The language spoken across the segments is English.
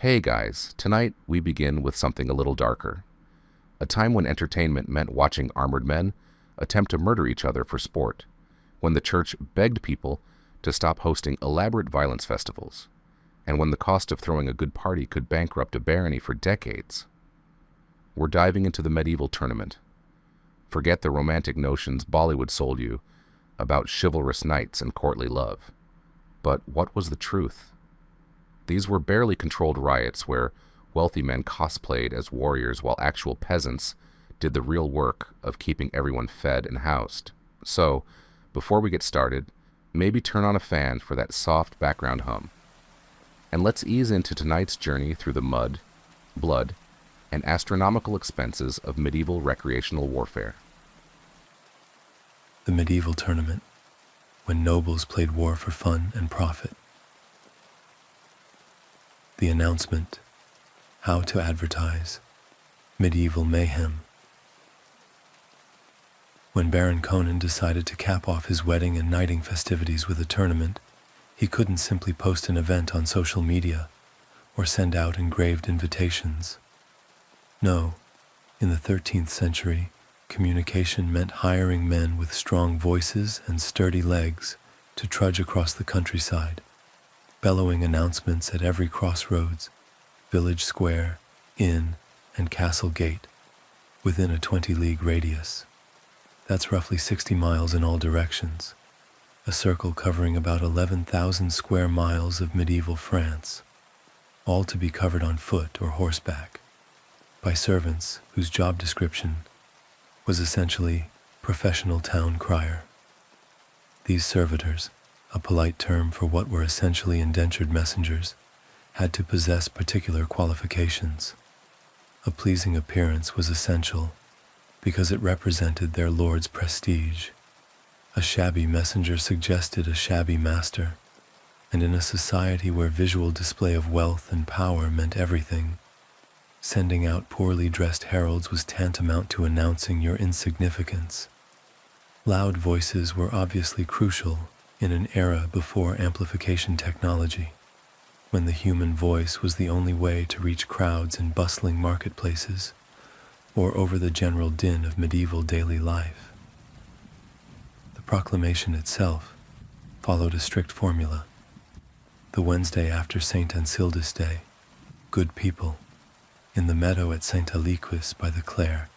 Hey guys, tonight we begin with something a little darker. A time when entertainment meant watching armored men attempt to murder each other for sport, when the church begged people to stop hosting elaborate violence festivals, and when the cost of throwing a good party could bankrupt a barony for decades. We're diving into the medieval tournament. Forget the romantic notions Bollywood sold you about chivalrous knights and courtly love. But what was the truth? These were barely controlled riots where wealthy men cosplayed as warriors while actual peasants did the real work of keeping everyone fed and housed. So, before we get started, maybe turn on a fan for that soft background hum. And let's ease into tonight's journey through the mud, blood, and astronomical expenses of medieval recreational warfare. The medieval tournament, when nobles played war for fun and profit. The announcement, how to advertise, medieval mayhem. When Baron Conan decided to cap off his wedding and knighting festivities with a tournament, he couldn't simply post an event on social media or send out engraved invitations. No, in the 13th century, communication meant hiring men with strong voices and sturdy legs to trudge across the countryside, bellowing announcements at every crossroads, village square, inn, and castle gate, within a 20-league radius. That's roughly 60 miles in all directions, a circle covering about 11,000 square miles of medieval France, all to be covered on foot or horseback, by servants whose job description was essentially professional town crier. These servitors, a polite term for what were essentially indentured messengers, had to possess particular qualifications. A pleasing appearance was essential because it represented their lord's prestige. A shabby messenger suggested a shabby master, and in a society where visual display of wealth and power meant everything, sending out poorly dressed heralds was tantamount to announcing your insignificance. Loud voices were obviously crucial in an era before amplification technology, when the human voice was the only way to reach crowds in bustling marketplaces or over the general din of medieval daily life. The proclamation itself followed a strict formula. The Wednesday after St. Ansildus Day, good people, in the meadow at St. Aliquis by the Clare.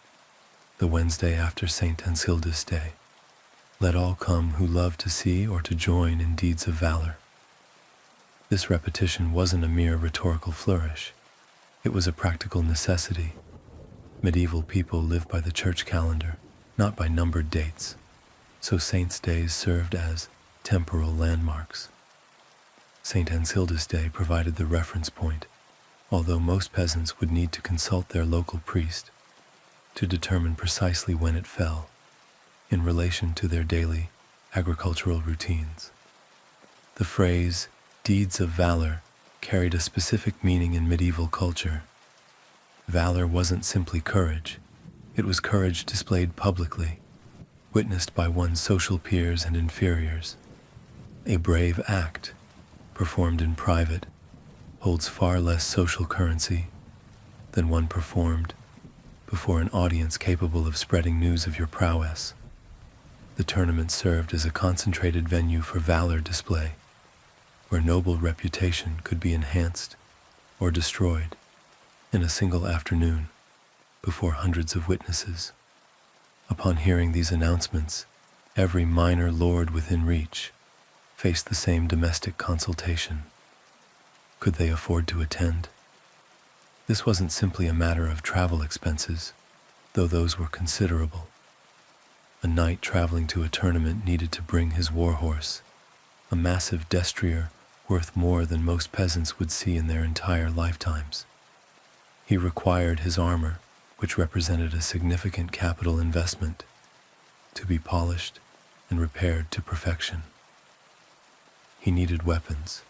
The Wednesday after St. Ansildus Day, let all come who love to see or to join in deeds of valor. This repetition wasn't a mere rhetorical flourish. It was a practical necessity. Medieval people lived by the church calendar, not by numbered dates, so saints' days served as temporal landmarks. St. Ansildus Day provided the reference point, although most peasants would need to consult their local priest to determine precisely when it fell, in relation to their daily agricultural routines. The phrase, deeds of valor, carried a specific meaning in medieval culture. Valor wasn't simply courage. It was courage displayed publicly, witnessed by one's social peers and inferiors. A brave act, performed in private, holds far less social currency than one performed before an audience capable of spreading news of your prowess. The tournament served as a concentrated venue for valor display, where noble reputation could be enhanced or destroyed in a single afternoon before hundreds of witnesses. Upon hearing these announcements, every minor lord within reach faced the same domestic consultation. Could they afford to attend? This wasn't simply a matter of travel expenses, though those were considerable. A knight traveling to a tournament needed to bring his warhorse, a massive destrier worth more than most peasants would see in their entire lifetimes. He required his armor, which represented a significant capital investment, to be polished and repaired to perfection. He needed weapons,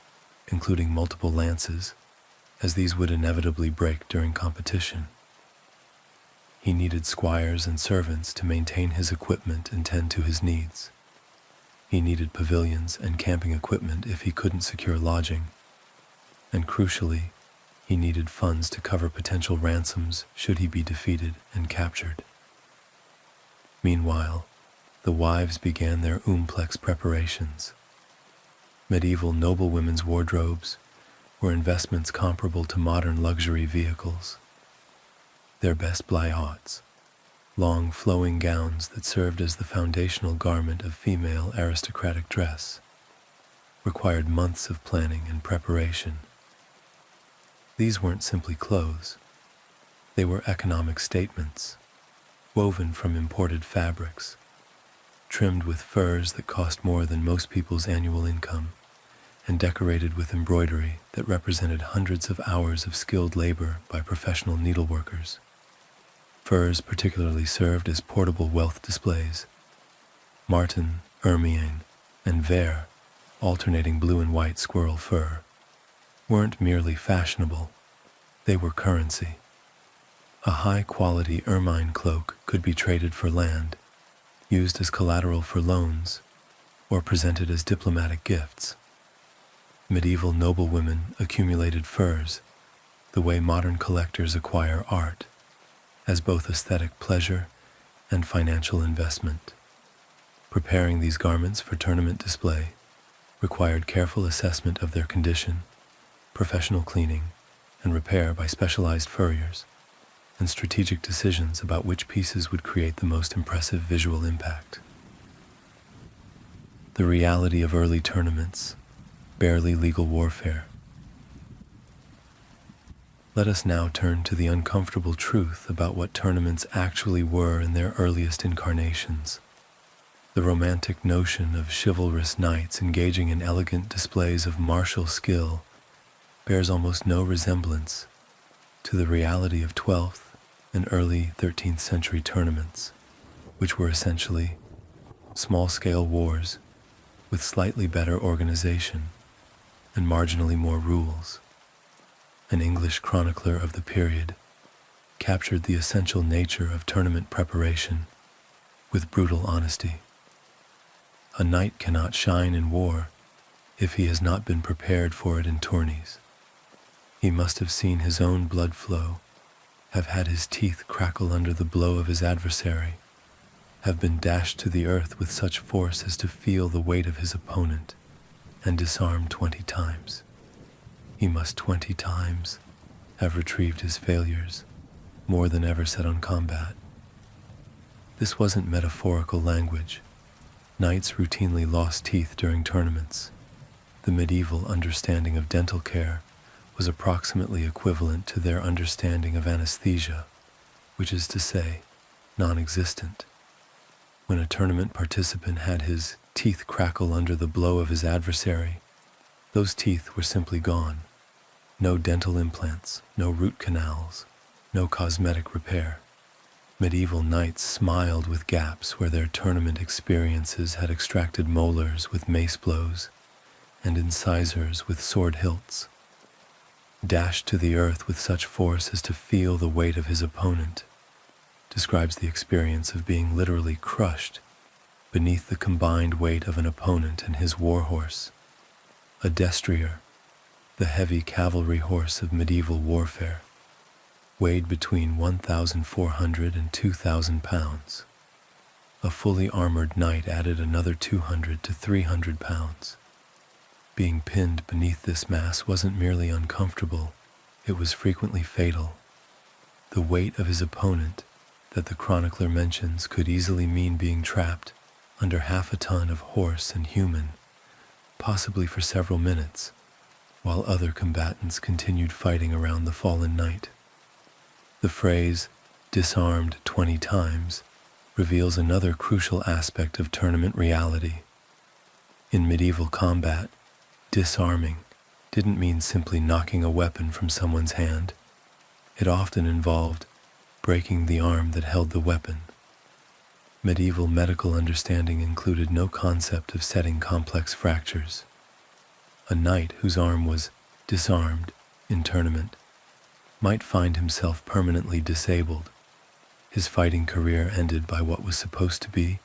including multiple lances, as these would inevitably break during competition. He needed squires and servants to maintain his equipment and tend to his needs. He needed pavilions and camping equipment if he couldn't secure lodging. And crucially, He needed funds to cover potential ransoms should he be defeated and captured. Meanwhile, the wives began their oomplex preparations. Medieval noblewomen's wardrobes were investments comparable to modern luxury vehicles. Their best blaiauts, long flowing gowns that served as the foundational garment of female aristocratic dress, required months of planning and preparation. These weren't simply clothes. They were economic statements, woven from imported fabrics, trimmed with furs that cost more than most people's annual income, and decorated with embroidery that represented hundreds of hours of skilled labor by professional needleworkers. Furs particularly served as portable wealth displays. Marten, ermine, and vair, alternating blue and white squirrel fur, weren't merely fashionable, they were currency. A high-quality ermine cloak could be traded for land, used as collateral for loans, or presented as diplomatic gifts. Medieval noblewomen accumulated furs, the way modern collectors acquire art, as both aesthetic pleasure and financial investment. Preparing these garments for tournament display required careful assessment of their condition, professional cleaning and repair by specialized furriers, and strategic decisions about which pieces would create the most impressive visual impact. The reality of early tournaments, barely legal warfare. Let us now turn to the uncomfortable truth about what tournaments actually were in their earliest incarnations. The romantic notion of chivalrous knights engaging in elegant displays of martial skill bears almost no resemblance to the reality of 12th and early 13th century tournaments, which were essentially small-scale wars with slightly better organization and marginally more rules. An English chronicler of the period captured the essential nature of tournament preparation with brutal honesty. A knight cannot shine in war if he has not been prepared for it in tourneys. He must have seen his own blood flow, have had his teeth crackle under the blow of his adversary, have been dashed to the earth with such force as to feel the weight of his opponent, and disarmed 20 times. He must 20 times have retrieved his failures, more than ever set on combat. This wasn't metaphorical language. Knights routinely lost teeth during tournaments. The medieval understanding of dental care was approximately equivalent to their understanding of anesthesia, which is to say, non-existent. When a tournament participant had his teeth crackle under the blow of his adversary, those teeth were simply gone. No dental implants, no root canals, no cosmetic repair. Medieval knights smiled with gaps where their tournament experiences had extracted molars with mace blows and incisors with sword hilts. Dashed to the earth with such force as to feel the weight of his opponent describes the experience of being literally crushed beneath the combined weight of an opponent and his warhorse, a destrier, the heavy cavalry horse of medieval warfare, weighed between 1,400 and 2,000 pounds. A fully armored knight added another 200 to 300 pounds. Being pinned beneath this mass wasn't merely uncomfortable, it was frequently fatal. The weight of his opponent that the chronicler mentions could easily mean being trapped under half a ton of horse and human, possibly for several minutes, while other combatants continued fighting around the fallen knight. The phrase, disarmed 20 times, reveals another crucial aspect of tournament reality. In medieval combat, disarming didn't mean simply knocking a weapon from someone's hand. It often involved breaking the arm that held the weapon. Medieval medical understanding included no concept of setting complex fractures. A knight whose arm was disarmed in tournament might find himself permanently disabled, his fighting career ended by what was supposed to be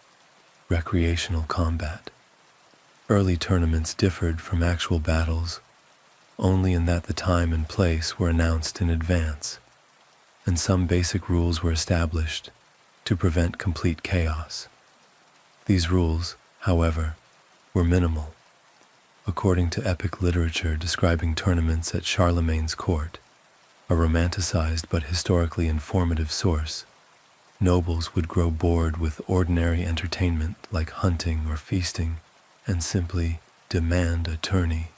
recreational combat. Early tournaments differed from actual battles only in that the time and place were announced in advance, and some basic rules were established to prevent complete chaos. These rules, however, were minimal. According to epic literature describing tournaments at Charlemagne's court, a romanticized but historically informative source, nobles would grow bored with ordinary entertainment like hunting or feasting and simply demand a tourney.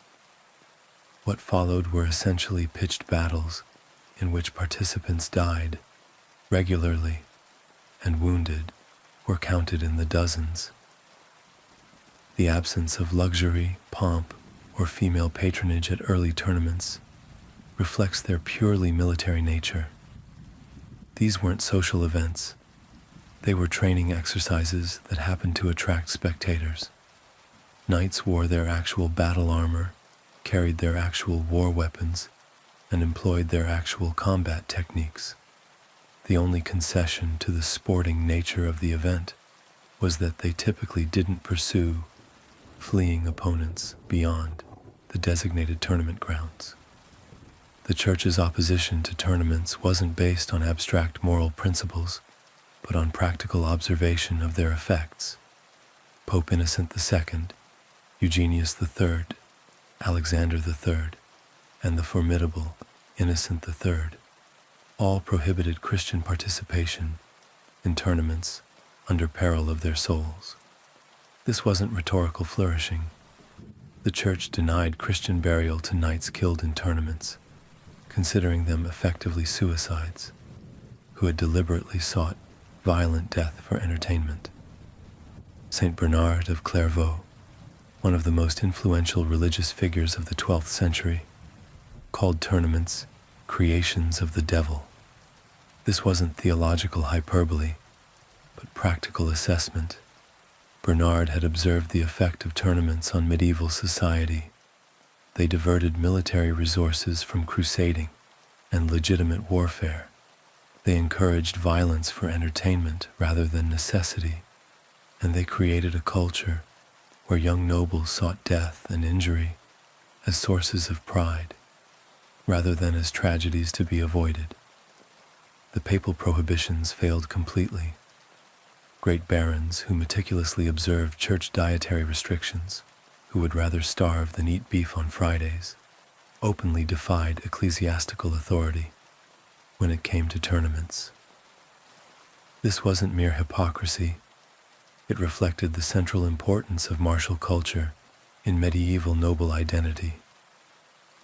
What followed were essentially pitched battles in which participants died regularly and wounded were counted in the dozens. The absence of luxury, pomp, or female patronage at early tournaments reflects their purely military nature. These weren't social events. They were training exercises that happened to attract spectators. Knights wore their actual battle armor, carried their actual war weapons, and employed their actual combat techniques. The only concession to the sporting nature of the event was that they typically didn't pursue fleeing opponents beyond the designated tournament grounds. The Church's opposition to tournaments wasn't based on abstract moral principles, but on practical observation of their effects. Pope Innocent II, Eugenius III, Alexander III, and the formidable Innocent III all prohibited Christian participation in tournaments under peril of their souls. This wasn't rhetorical flourishing. The Church denied Christian burial to knights killed in tournaments, considering them effectively suicides who had deliberately sought violent death for entertainment. Saint Bernard of Clairvaux, one of the most influential religious figures of the 12th century, called tournaments creations of the devil. This wasn't theological hyperbole, but practical assessment. Bernard had observed the effect of tournaments on medieval society. They diverted military resources from crusading and legitimate warfare. They encouraged violence for entertainment rather than necessity, and they created a culture where young nobles sought death and injury as sources of pride, rather than as tragedies to be avoided. The papal prohibitions failed completely. Great barons who meticulously observed church dietary restrictions, who would rather starve than eat beef on Fridays, openly defied ecclesiastical authority when it came to tournaments. This wasn't mere hypocrisy. It reflected the central importance of martial culture in medieval noble identity.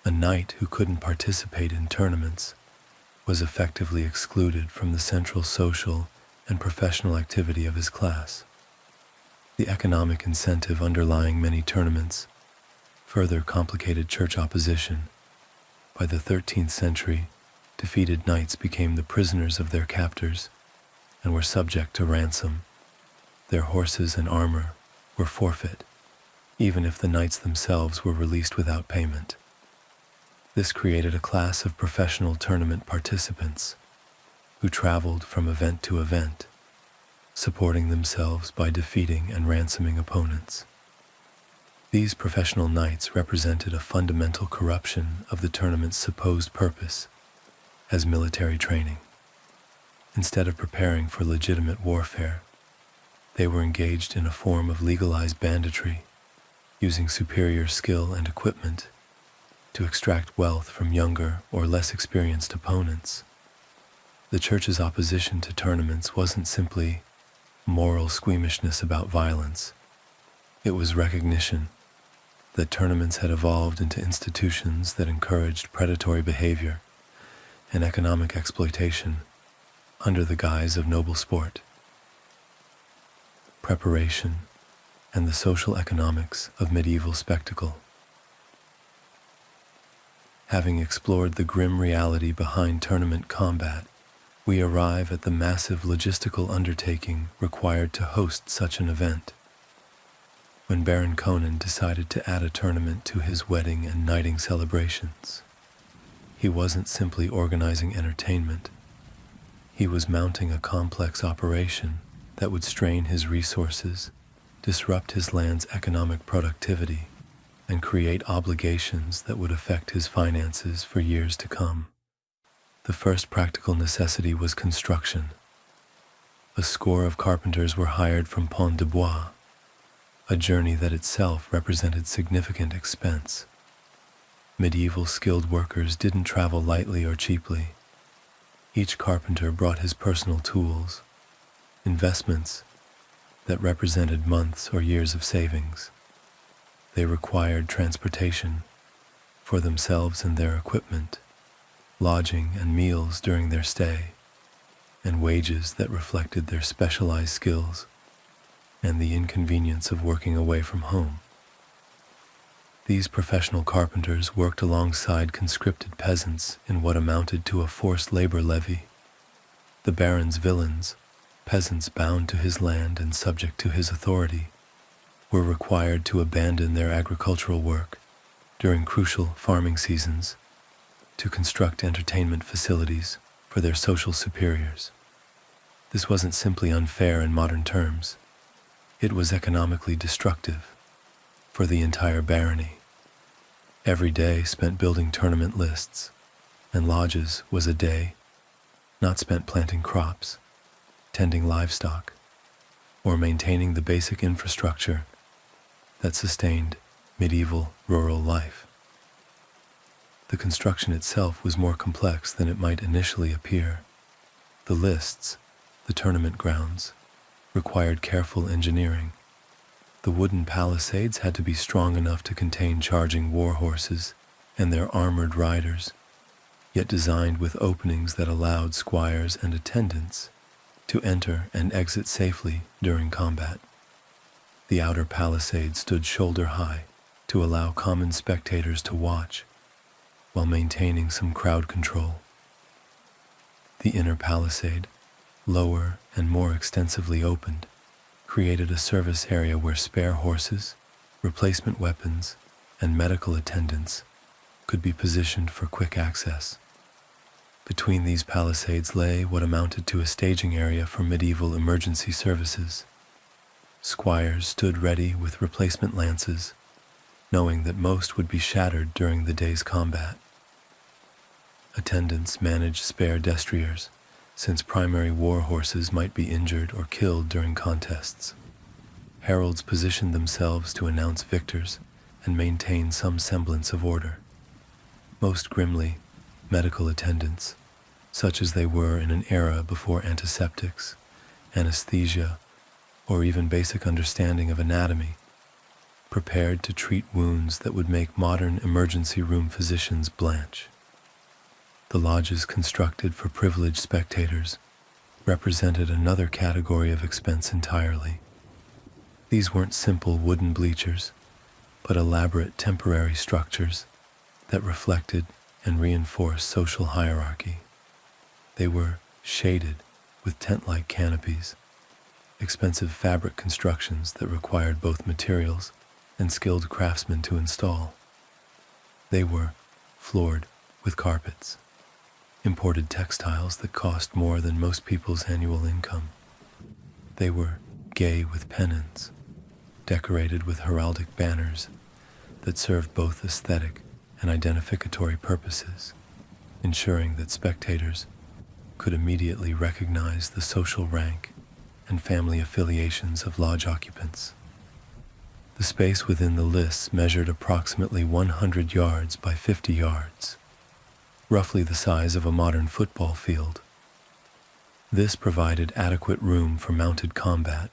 A knight who couldn't participate in tournaments was effectively excluded from the central social and professional activity of his class. The economic incentive underlying many tournaments further complicated church opposition. By the 13th century, defeated knights became the prisoners of their captors and were subject to ransom. Their horses and armor were forfeit, even if the knights themselves were released without payment. This created a class of professional tournament participants who traveled from event to event, supporting themselves by defeating and ransoming opponents. These professional knights represented a fundamental corruption of the tournament's supposed purpose as military training. Instead of preparing for legitimate warfare, they were engaged in a form of legalized banditry, using superior skill and equipment to extract wealth from younger or less experienced opponents. The Church's opposition to tournaments wasn't simply moral squeamishness about violence. It was recognition that tournaments had evolved into institutions that encouraged predatory behavior and economic exploitation under the guise of noble sport. Preparation and the social economics of medieval spectacle. Having explored the grim reality behind tournament combat, we arrive at the massive logistical undertaking required to host such an event. When Baron Conan decided to add a tournament to his wedding and knighting celebrations, he wasn't simply organizing entertainment. He was mounting a complex operation that would strain his resources, disrupt his land's economic productivity, and create obligations that would affect his finances for years to come. The first practical necessity was construction. A score of carpenters were hired from Pont de Bois, a journey that itself represented significant expense. Medieval skilled workers didn't travel lightly or cheaply. Each carpenter brought his personal tools, investments that represented months or years of savings. They required transportation for themselves and their equipment, lodging and meals during their stay, and wages that reflected their specialized skills and the inconvenience of working away from home. These professional carpenters worked alongside conscripted peasants in what amounted to a forced labor levy. The baron's villeins, peasants bound to his land and subject to his authority, were required to abandon their agricultural work during crucial farming seasons to construct entertainment facilities for their social superiors. This wasn't simply unfair in modern terms. It was economically destructive for the entire barony. Every day spent building tournament lists and lodges was a day not spent planting crops, tending livestock, or maintaining the basic infrastructure that sustained medieval rural life. The construction itself was more complex than it might initially appear. The lists, the tournament grounds, required careful engineering. The wooden palisades had to be strong enough to contain charging war horses and their armored riders, yet designed with openings that allowed squires and attendants to enter and exit safely during combat. The outer palisade stood shoulder high to allow common spectators to watch while maintaining some crowd control. The inner palisade, lower and more extensively opened, created a service area where spare horses, replacement weapons, and medical attendants could be positioned for quick access. Between these palisades lay what amounted to a staging area for medieval emergency services. Squires stood ready with replacement lances, knowing that most would be shattered during the day's combat. Attendants managed spare destriers, since primary war horses might be injured or killed during contests. Heralds positioned themselves to announce victors and maintain some semblance of order. Most grimly, medical attendants, such as they were in an era before antiseptics, anesthesia, or even basic understanding of anatomy, prepared to treat wounds that would make modern emergency room physicians blanch. The lodges constructed for privileged spectators represented another category of expense entirely. These weren't simple wooden bleachers, but elaborate temporary structures that reflected and reinforced social hierarchy. They were shaded with tent-like canopies, expensive fabric constructions that required both materials and skilled craftsmen to install. They were floored with carpets, imported textiles that cost more than most people's annual income. They were gay with pennons, decorated with heraldic banners that served both aesthetic and identificatory purposes, ensuring that spectators could immediately recognize the social rank and family affiliations of lodge occupants. The space within the lists measured approximately 100 yards by 50 yards, roughly the size of a modern football field. This provided adequate room for mounted combat,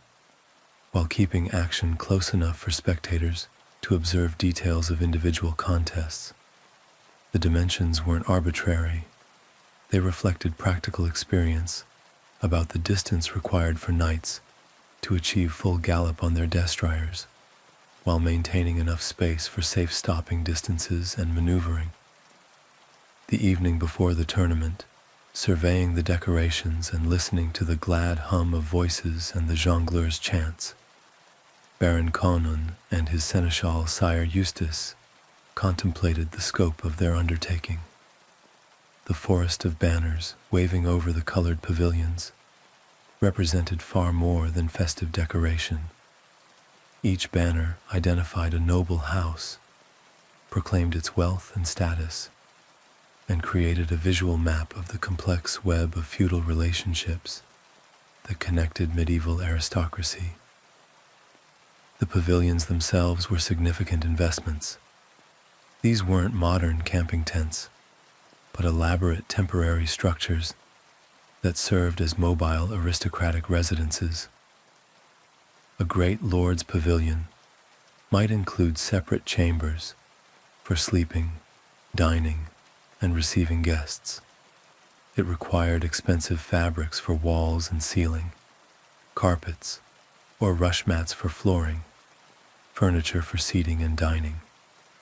while keeping action close enough for spectators to observe details of individual contests. The dimensions weren't arbitrary. They reflected practical experience about the distance required for knights to achieve full gallop on their destriers, while maintaining enough space for safe stopping distances and maneuvering. The evening before the tournament, surveying the decorations and listening to the glad hum of voices and the jongleurs' chants, Baron Conon and his seneschal Sire Eustace contemplated the scope of their undertaking. The forest of banners waving over the colored pavilions represented far more than festive decoration. Each banner identified a noble house proclaimed its wealth and status, and created a visual map of the complex web of feudal relationships that connected medieval aristocracy. The pavilions themselves were significant investments. These weren't modern camping tents, but elaborate temporary structures that served as mobile aristocratic residences. A great lord's pavilion might include separate chambers for sleeping, dining, and receiving guests. It required expensive fabrics for walls and ceiling, carpets, or rush mats for flooring, furniture for seating and dining,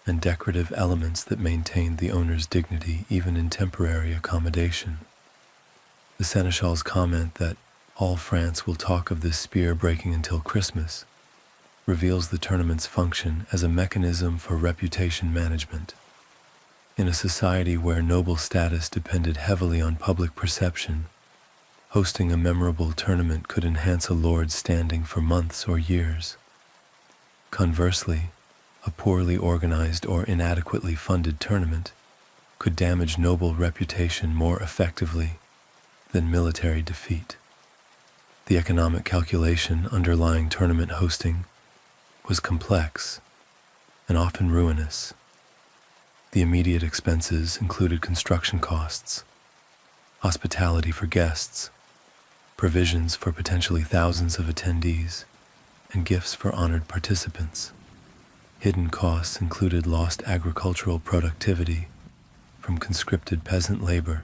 and decorative elements that maintained the owner's dignity even in temporary accommodation. The seneschal's comment that all France will talk of this spear breaking until Christmas reveals the tournament's function as a mechanism for reputation management. In a society where noble status depended heavily on public perception, hosting a memorable tournament could enhance a lord's standing for months or years. Conversely, a poorly organized or inadequately funded tournament could damage noble reputation more effectively than military defeat. The economic calculation underlying tournament hosting was complex and often ruinous. The immediate expenses included construction costs, hospitality for guests, provisions for potentially thousands of attendees, and gifts for honored participants. Hidden costs included lost agricultural productivity from conscripted peasant labor,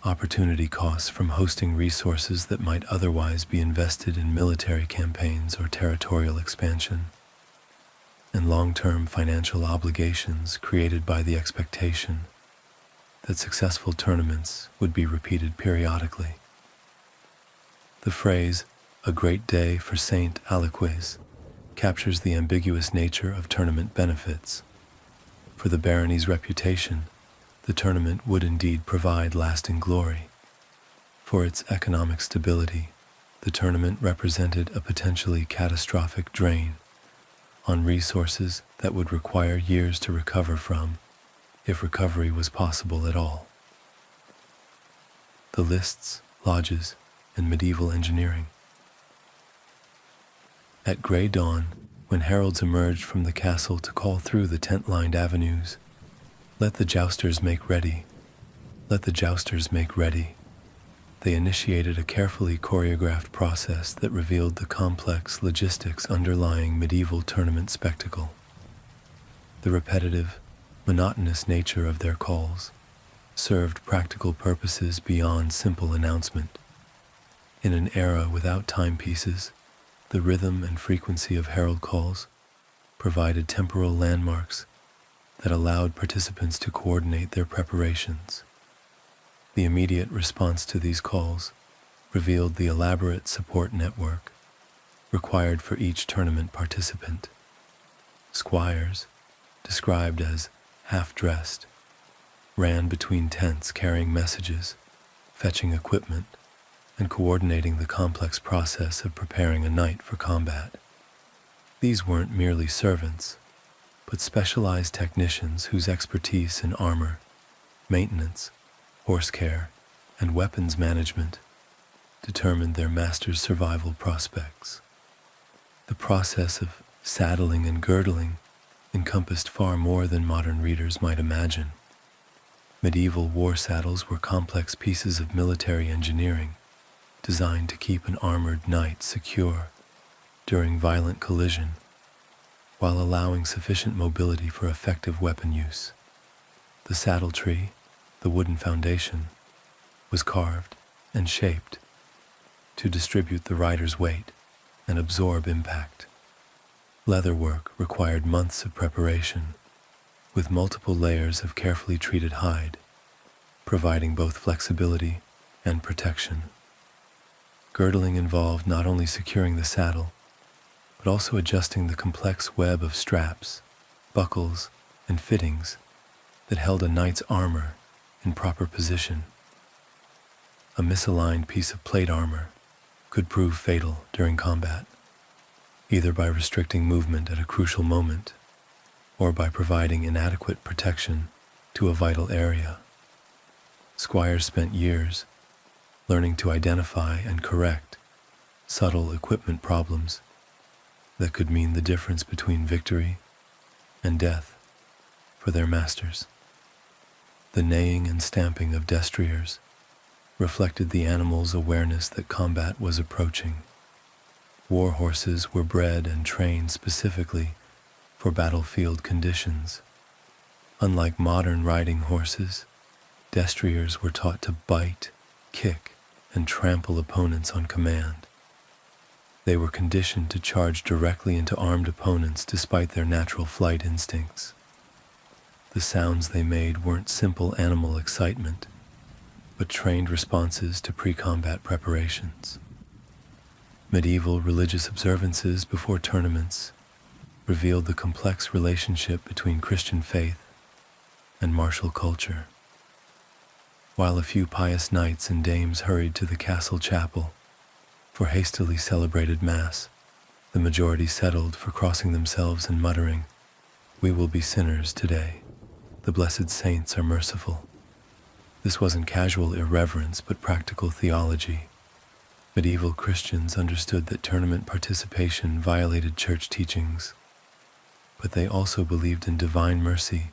opportunity costs from hosting resources that might otherwise be invested in military campaigns or territorial expansion, and long-term financial obligations created by the expectation that successful tournaments would be repeated periodically. The phrase, "a great day for Saint Aliquis," captures the ambiguous nature of tournament benefits. For the barony's reputation, the tournament would indeed provide lasting glory. For its economic stability, the tournament represented a potentially catastrophic drain on resources that would require years to recover from, if recovery was possible at all. The lists, lodges, and medieval engineering. At gray dawn, when heralds emerged from the castle to call through the tent-lined avenues, "Let the jousters make ready. Let the jousters make ready," they initiated a carefully choreographed process that revealed the complex logistics underlying medieval tournament spectacle. The repetitive, monotonous nature of their calls served practical purposes beyond simple announcement. In an era without timepieces, the rhythm and frequency of herald calls provided temporal landmarks that allowed participants to coordinate their preparations. The immediate response to these calls revealed the elaborate support network required for each tournament participant. Squires, described as half-dressed, ran between tents carrying messages, fetching equipment, and coordinating the complex process of preparing a knight for combat. These weren't merely servants, but specialized technicians whose expertise in armor, maintenance, horse care, and weapons management determined their master's survival prospects. The process of saddling and girdling encompassed far more than modern readers might imagine. Medieval war saddles were complex pieces of military engineering designed to keep an armored knight secure during violent collision, while allowing sufficient mobility for effective weapon use. The saddle tree, the wooden foundation, was carved and shaped to distribute the rider's weight and absorb impact. Leatherwork required months of preparation, with multiple layers of carefully treated hide, providing both flexibility and protection. Girdling involved not only securing the saddle, but also adjusting the complex web of straps, buckles, and fittings that held a knight's armor in proper position. A misaligned piece of plate armor could prove fatal during combat, either by restricting movement at a crucial moment or by providing inadequate protection to a vital area. Squires spent years learning to identify and correct subtle equipment problems that could mean the difference between victory and death for their masters. The neighing and stamping of destriers reflected the animal's awareness that combat was approaching. War horses were bred and trained specifically for battlefield conditions. Unlike modern riding horses, destriers were taught to bite, kick, and trample opponents on command. They were conditioned to charge directly into armed opponents despite their natural flight instincts. The sounds they made weren't simple animal excitement, but trained responses to pre-combat preparations. Medieval religious observances before tournaments revealed the complex relationship between Christian faith and martial culture. While a few pious knights and dames hurried to the castle chapel for hastily celebrated mass, the majority settled for crossing themselves and muttering, "We will be sinners today. The blessed saints are merciful." This wasn't casual irreverence, but practical theology. Medieval Christians understood that tournament participation violated church teachings, but they also believed in divine mercy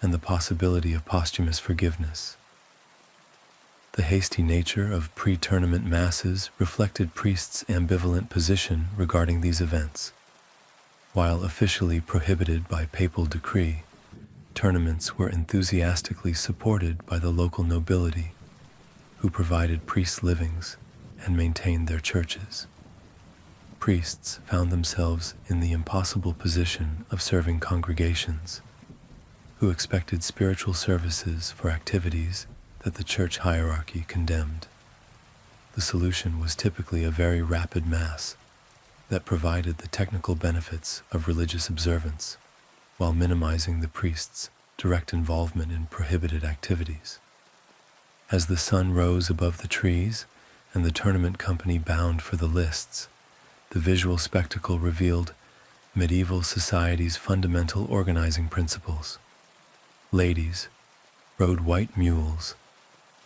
and the possibility of posthumous forgiveness. The hasty nature of pre-tournament masses reflected priests' ambivalent position regarding these events. While officially prohibited by papal decree, tournaments were enthusiastically supported by the local nobility, who provided priest livings and maintained their churches. Priests found themselves in the impossible position of serving congregations, who expected spiritual services for activities that the church hierarchy condemned. The solution was typically a very rapid mass that provided the technical benefits of religious observance while minimizing the priest's direct involvement in prohibited activities. As the sun rose above the trees and the tournament company bound for the lists, the visual spectacle revealed medieval society's fundamental organizing principles. Ladies rode white mules,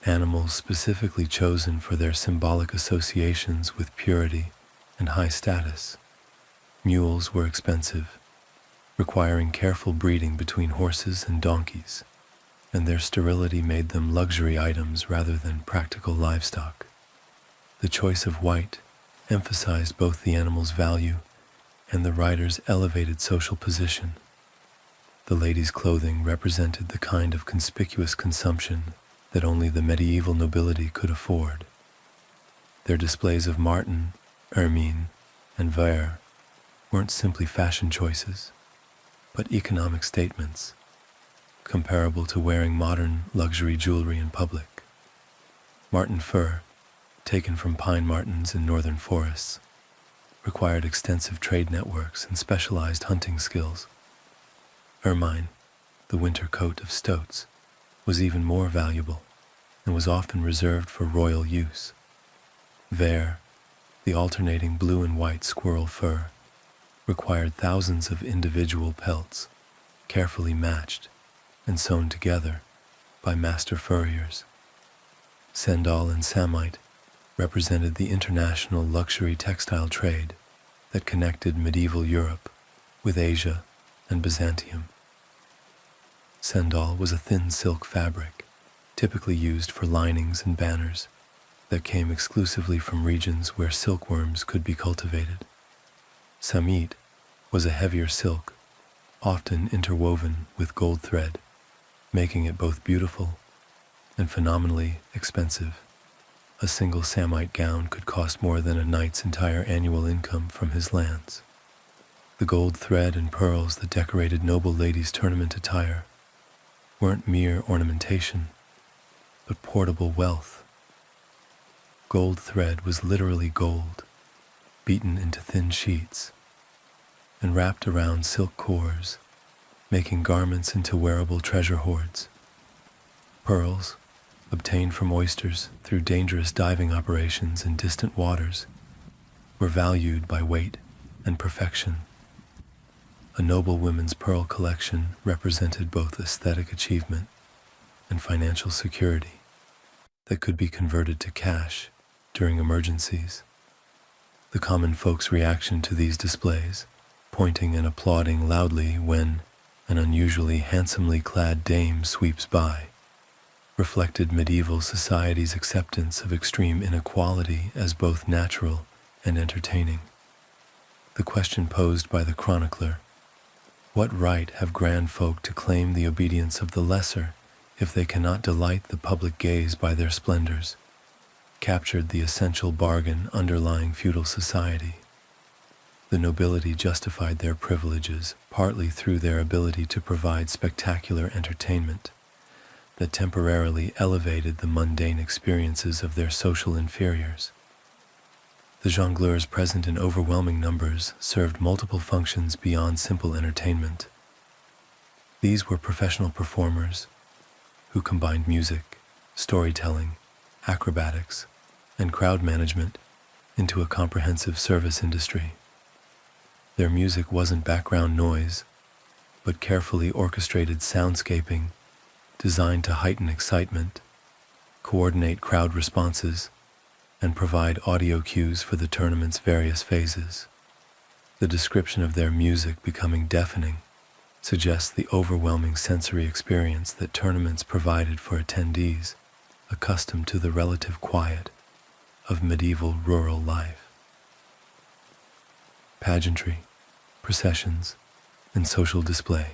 animals specifically chosen for their symbolic associations with purity and high status. Mules were expensive, requiring careful breeding between horses and donkeys, and their sterility made them luxury items rather than practical livestock. The choice of white emphasized both the animal's value and the rider's elevated social position. The lady's clothing represented the kind of conspicuous consumption that only the medieval nobility could afford. Their displays of marten, ermine, and vair weren't simply fashion choices, but economic statements, comparable to wearing modern luxury jewelry in public. Marten fur, taken from pine martens in northern forests, required extensive trade networks and specialized hunting skills. Ermine, the winter coat of stoats, was even more valuable and was often reserved for royal use. Vair, the alternating blue and white squirrel fur, required thousands of individual pelts, carefully matched and sewn together by master furriers. Sandal and samite represented the international luxury textile trade that connected medieval Europe with Asia and Byzantium. Sandal was a thin silk fabric, typically used for linings and banners, that came exclusively from regions where silkworms could be cultivated. Samite was a heavier silk, often interwoven with gold thread, making it both beautiful and phenomenally expensive. A single samite gown could cost more than a knight's entire annual income from his lands. The gold thread and pearls that decorated noble ladies' tournament attire weren't mere ornamentation, but portable wealth. Gold thread was literally gold, beaten into thin sheets, and wrapped around silk cores, making garments into wearable treasure hoards. Pearls, obtained from oysters through dangerous diving operations in distant waters, were valued by weight and perfection. A noble women's pearl collection represented both aesthetic achievement and financial security that could be converted to cash during emergencies. The common folk's reaction to these displays, pointing and applauding loudly when an unusually handsomely clad dame sweeps by, reflected medieval society's acceptance of extreme inequality as both natural and entertaining. The question posed by the chronicler, what right have grand folk to claim the obedience of the lesser if they cannot delight the public gaze by their splendors, captured the essential bargain underlying feudal society. The nobility justified their privileges partly through their ability to provide spectacular entertainment that temporarily elevated the mundane experiences of their social inferiors. The jongleurs present in overwhelming numbers served multiple functions beyond simple entertainment. These were professional performers who combined music, storytelling, acrobatics, and crowd management into a comprehensive service industry. Their music wasn't background noise, but carefully orchestrated soundscaping designed to heighten excitement, coordinate crowd responses, and provide audio cues for the tournament's various phases. The description of their music becoming deafening suggests the overwhelming sensory experience that tournaments provided for attendees accustomed to the relative quiet of medieval rural life. Pageantry, processions, and social display.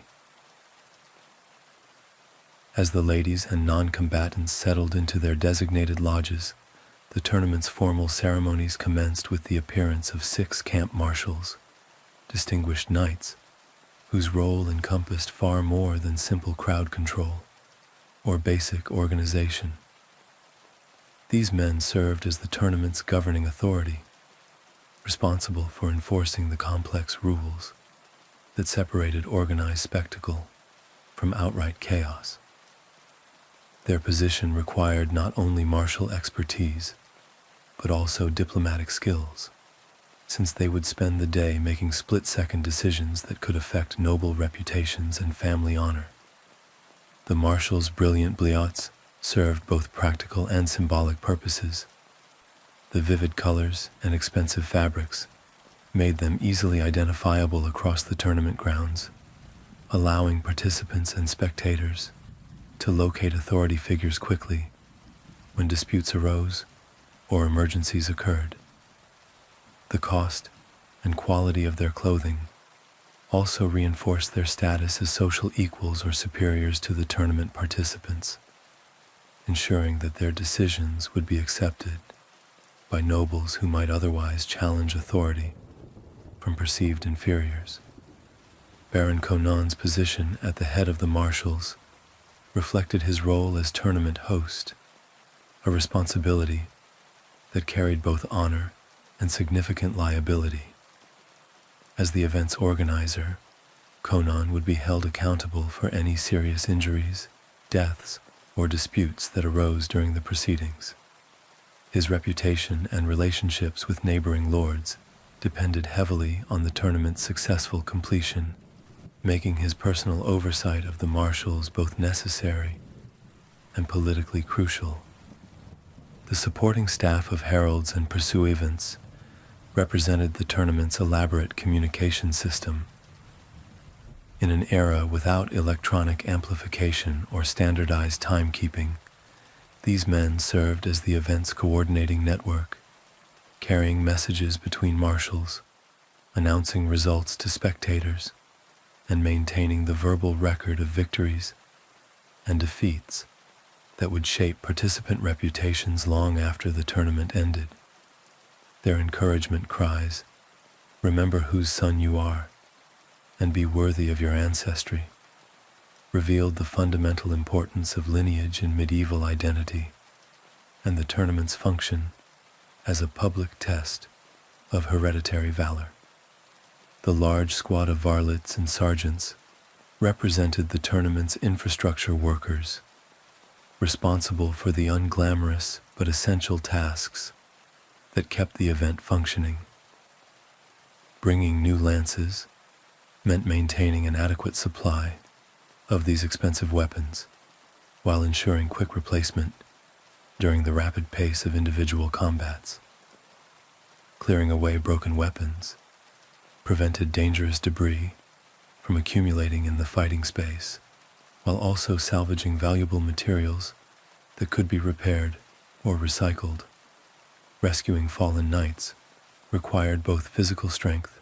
As the ladies and non-combatants settled into their designated lodges, the tournament's formal ceremonies commenced with the appearance of 6 camp marshals, distinguished knights, whose role encompassed far more than simple crowd control or basic organization. These men served as the tournament's governing authority, responsible for enforcing the complex rules that separated organized spectacle from outright chaos. Their position required not only martial expertise, but also diplomatic skills, since they would spend the day making split-second decisions that could affect noble reputations and family honor. The marshals' brilliant bliots served both practical and symbolic purposes. The vivid colors and expensive fabrics made them easily identifiable across the tournament grounds, allowing participants and spectators to locate authority figures quickly when disputes arose or emergencies occurred. The cost and quality of their clothing also reinforced their status as social equals or superiors to the tournament participants, ensuring that their decisions would be accepted by nobles who might otherwise challenge authority from perceived inferiors. Baron Conan's position at the head of the marshals reflected his role as tournament host, a responsibility that carried both honor and significant liability. As the event's organizer, Conan would be held accountable for any serious injuries, deaths, or disputes that arose during the proceedings. His reputation and relationships with neighboring lords depended heavily on the tournament's successful completion, making his personal oversight of the marshals both necessary and politically crucial. The supporting staff of heralds and pursuivants represented the tournament's elaborate communication system. In an era without electronic amplification or standardized timekeeping, these men served as the event's coordinating network, carrying messages between marshals, announcing results to spectators, and maintaining the verbal record of victories and defeats that would shape participant reputations long after the tournament ended. Their encouragement cries, "Remember whose son you are, and be worthy of your ancestry," revealed the fundamental importance of lineage in medieval identity and the tournament's function as a public test of hereditary valor. The large squad of varlets and sergeants represented the tournament's infrastructure workers, responsible for the unglamorous but essential tasks that kept the event functioning. Bringing new lances, meant maintaining an adequate supply of these expensive weapons while ensuring quick replacement during the rapid pace of individual combats. Clearing away broken weapons prevented dangerous debris from accumulating in the fighting space, while also salvaging valuable materials that could be repaired or recycled. Rescuing fallen knights required both physical strength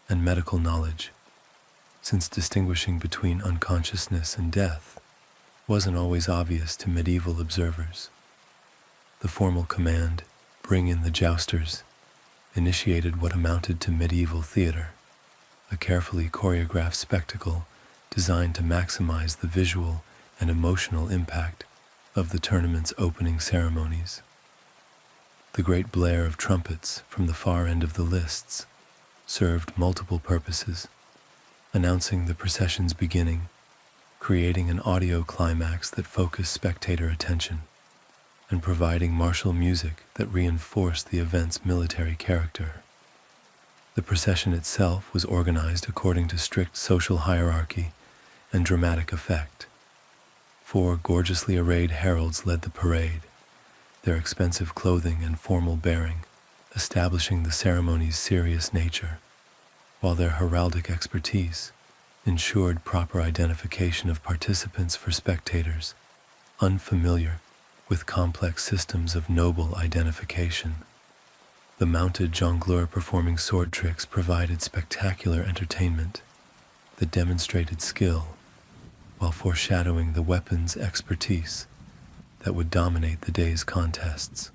and medical knowledge, since distinguishing between unconsciousness and death wasn't always obvious to medieval observers. The formal command, "Bring in the jousters," initiated what amounted to medieval theater, a carefully choreographed spectacle designed to maximize the visual and emotional impact of the tournament's opening ceremonies. The great blare of trumpets from the far end of the lists served multiple purposes, announcing the procession's beginning, creating an audio climax that focused spectator attention, and providing martial music that reinforced the event's military character. The procession itself was organized according to strict social hierarchy and dramatic effect. 4 gorgeously arrayed heralds led the parade, their expensive clothing and formal bearing establishing the ceremony's serious nature, while their heraldic expertise ensured proper identification of participants for spectators unfamiliar with complex systems of noble identification. The mounted jongleur performing sword tricks provided spectacular entertainment that demonstrated skill while foreshadowing the weapons expertise that would dominate the day's contests.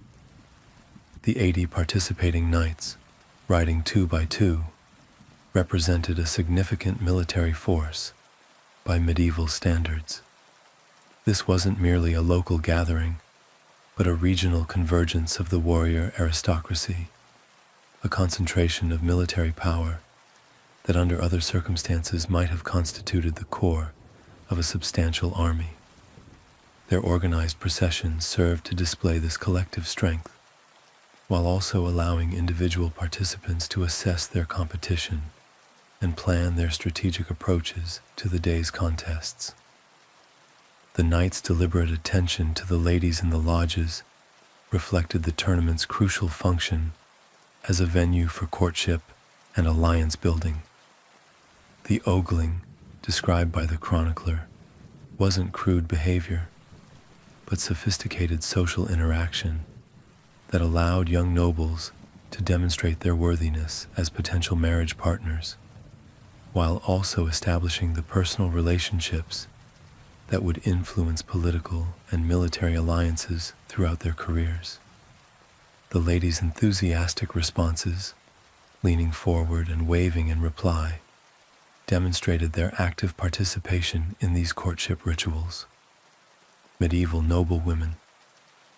The 80 participating knights, riding 2 by 2, represented a significant military force by medieval standards. This wasn't merely a local gathering, but a regional convergence of the warrior aristocracy, a concentration of military power that under other circumstances might have constituted the core of a substantial army. Their organized processions served to display this collective strength, while also allowing individual participants to assess their competition and plan their strategic approaches to the day's contests. The knights' deliberate attention to the ladies in the lodges reflected the tournament's crucial function as a venue for courtship and alliance building. The ogling, described by the chronicler, wasn't crude behavior, but sophisticated social interaction that allowed young nobles to demonstrate their worthiness as potential marriage partners, while also establishing the personal relationships that would influence political and military alliances throughout their careers. The ladies' enthusiastic responses, leaning forward and waving in reply, demonstrated their active participation in these courtship rituals. Medieval noblewomen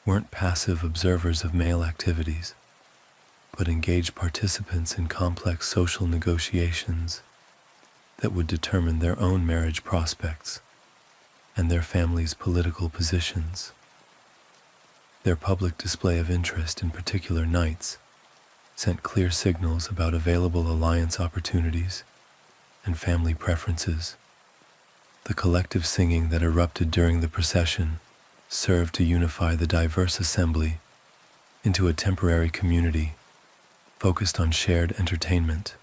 weren't passive observers of male activities, but engaged participants in complex social negotiations that would determine their own marriage prospects and their families' political positions. Their public display of interest in particular knights sent clear signals about available alliance opportunities and family preferences. The collective singing that erupted during the procession served to unify the diverse assembly into a temporary community focused on shared entertainment.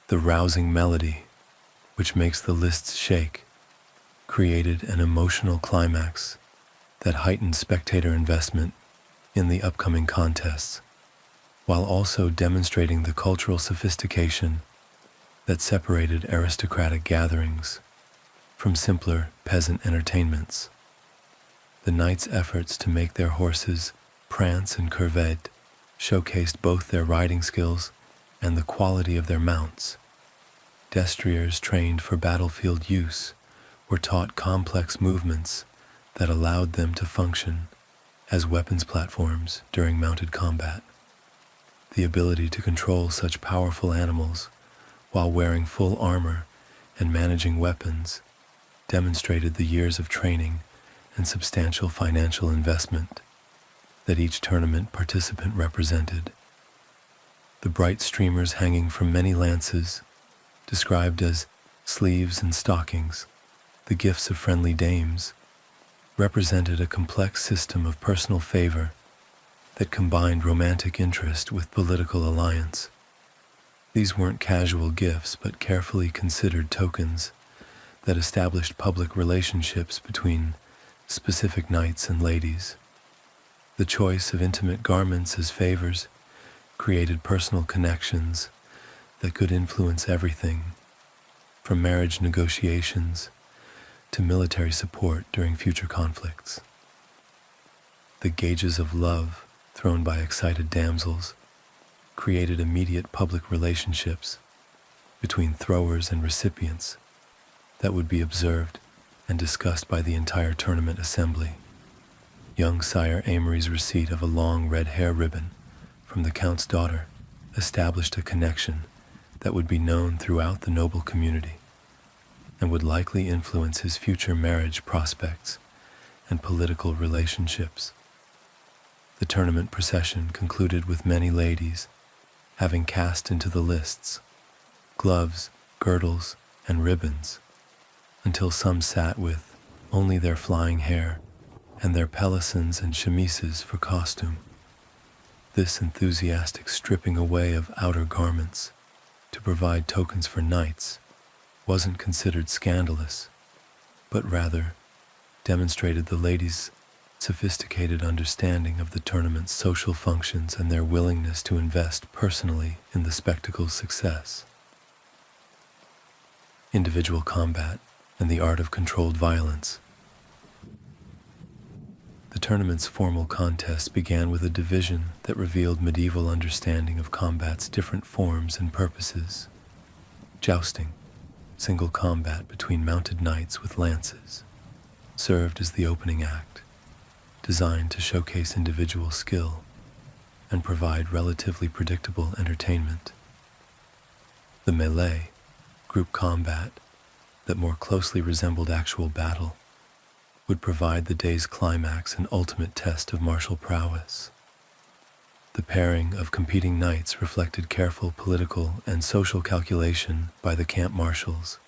The rousing melody, which makes the lists shake, created an emotional climax that heightened spectator investment in the upcoming contests, while also demonstrating the cultural sophistication that separated aristocratic gatherings from simpler peasant entertainments. The knights' efforts to make their horses prance and curvet showcased both their riding skills and the quality of their mounts. Destriers trained for battlefield use were taught complex movements that allowed them to function as weapons platforms during mounted combat. The ability to control such powerful animals while wearing full armor and managing weapons demonstrated the years of training and substantial financial investment that each tournament participant represented. The bright streamers hanging from many lances described as sleeves and stockings, the gifts of friendly dames, represented a complex system of personal favor that combined romantic interest with political alliance. These weren't casual gifts, but carefully considered tokens that established public relationships between specific knights and ladies. The choice of intimate garments as favors created personal connections that could influence everything, from marriage negotiations to military support during future conflicts. The gauges of love thrown by excited damsels created immediate public relationships between throwers and recipients that would be observed and discussed by the entire tournament assembly. Young Sire Amory's receipt of a long red hair ribbon from the Count's daughter established a connection that would be known throughout the noble community and would likely influence his future marriage prospects and political relationships. The tournament procession concluded with many ladies having cast into the lists gloves, girdles, and ribbons, until some sat with only their flying hair and their pelisons and chemises for costume. This enthusiastic stripping away of outer garments to provide tokens for knights wasn't considered scandalous, but rather demonstrated the ladies' sophisticated understanding of the tournament's social functions and their willingness to invest personally in the spectacle's success. Individual combat and the art of controlled violence. The tournament's formal contest began with a division that revealed medieval understanding of combat's different forms and purposes. Jousting, single combat between mounted knights with lances, served as the opening act, designed to showcase individual skill and provide relatively predictable entertainment. The melee, group combat that more closely resembled actual battle, would provide the day's climax and ultimate test of martial prowess. The pairing of competing knights reflected careful political and social calculation by the camp marshals.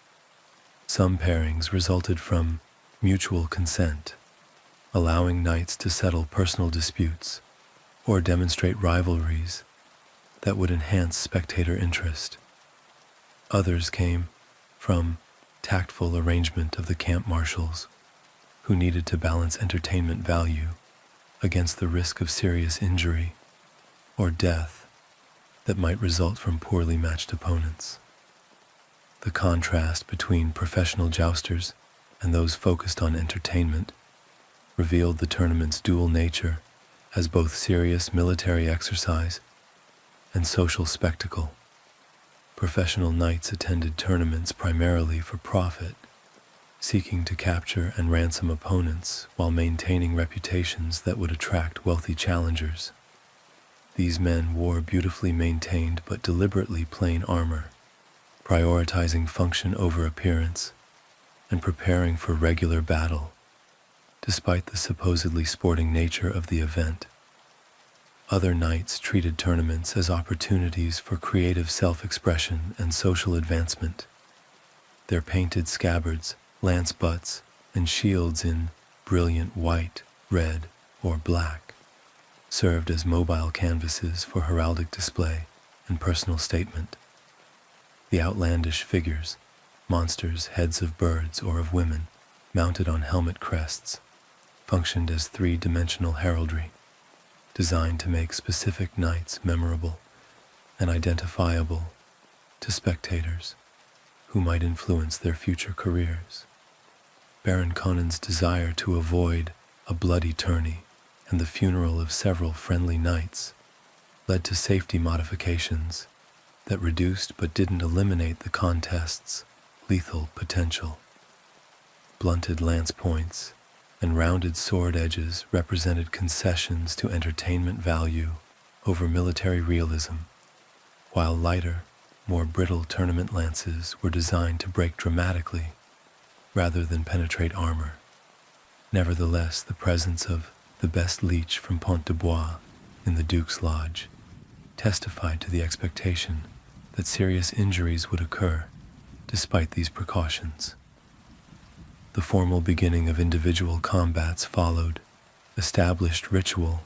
Some pairings resulted from mutual consent, allowing knights to settle personal disputes or demonstrate rivalries that would enhance spectator interest. Others came from tactful arrangement of the camp marshals, who needed to balance entertainment value against the risk of serious injury or death that might result from poorly matched opponents. The contrast between professional jousters and those focused on entertainment revealed the tournament's dual nature as both serious military exercise and social spectacle. Professional knights attended tournaments primarily for profit, seeking to capture and ransom opponents while maintaining reputations that would attract wealthy challengers. These men wore beautifully maintained but deliberately plain armor, prioritizing function over appearance and preparing for regular battle, despite the supposedly sporting nature of the event. Other knights treated tournaments as opportunities for creative self-expression and social advancement. Their painted scabbards, lance butts, and shields in brilliant white, red, or black served as mobile canvases for heraldic display and personal statement. The outlandish figures, monsters, heads of birds or of women, mounted on helmet crests, functioned as three-dimensional heraldry, designed to make specific knights memorable and identifiable to spectators who might influence their future careers. Baron Conan's desire to avoid a bloody tourney and the funeral of several friendly knights led to safety modifications that reduced but didn't eliminate the contest's lethal potential. Blunted lance points and rounded sword edges represented concessions to entertainment value over military realism, while lighter, more brittle tournament lances were designed to break dramatically rather than penetrate armor. Nevertheless, the presence of the best leech from Pont de Bois in the Duke's Lodge testified to the expectation that serious injuries would occur despite these precautions. The formal beginning of individual combats followed established ritual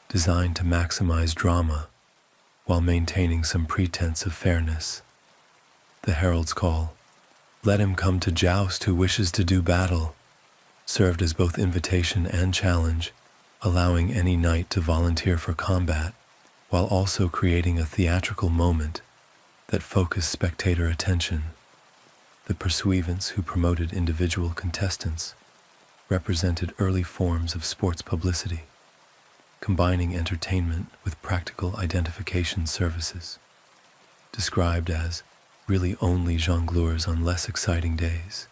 designed to maximize drama while maintaining some pretense of fairness. The herald's call, "Let him come to joust who wishes to do battle," served as both invitation and challenge, allowing any knight to volunteer for combat, while also creating a theatrical moment that focused spectator attention. The pursuivants who promoted individual contestants represented early forms of sports publicity, combining entertainment with practical identification services, described as really only jongleurs on less exciting days.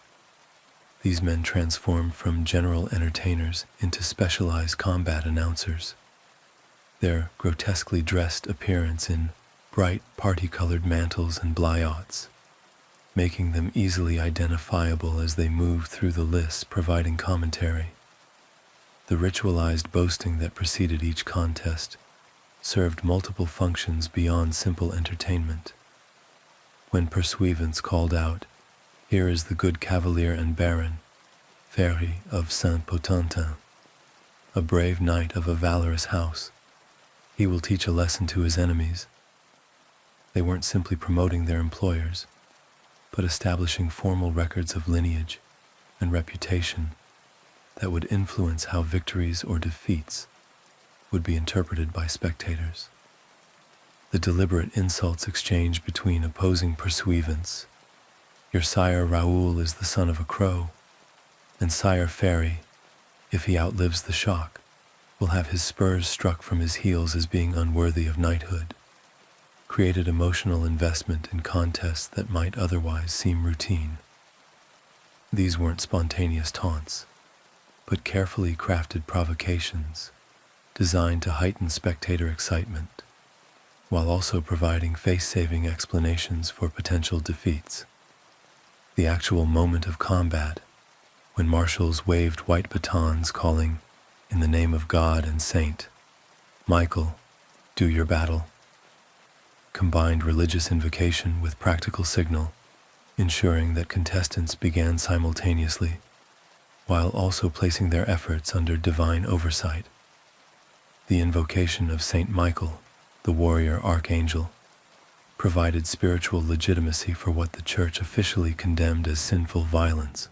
These men transformed from general entertainers into specialized combat announcers. Their grotesquely dressed appearance in bright party-colored mantles and blyots, making them easily identifiable as they moved through the lists providing commentary. The ritualized boasting that preceded each contest served multiple functions beyond simple entertainment. When pursuivants called out, "Here is the good cavalier and baron, Ferry of Saint-Potentin, a brave knight of a valorous house. He will teach a lesson to his enemies," they weren't simply promoting their employers, but establishing formal records of lineage and reputation that would influence how victories or defeats would be interpreted by spectators. The deliberate insults exchanged between opposing pursuivants, "Your sire Raoul is the son of a crow," and "Sire Ferry, if he outlives the shock, will have his spurs struck from his heels as being unworthy of knighthood," created emotional investment in contests that might otherwise seem routine. These weren't spontaneous taunts, but carefully crafted provocations designed to heighten spectator excitement, while also providing face-saving explanations for potential defeats. The actual moment of combat, when marshals waved white batons calling, "In the name of God and Saint Michael, do your battle," combined religious invocation with practical signal, ensuring that contestants began simultaneously, while also placing their efforts under divine oversight. The invocation of Saint Michael, the warrior archangel, provided spiritual legitimacy for what the Church officially condemned as sinful violence.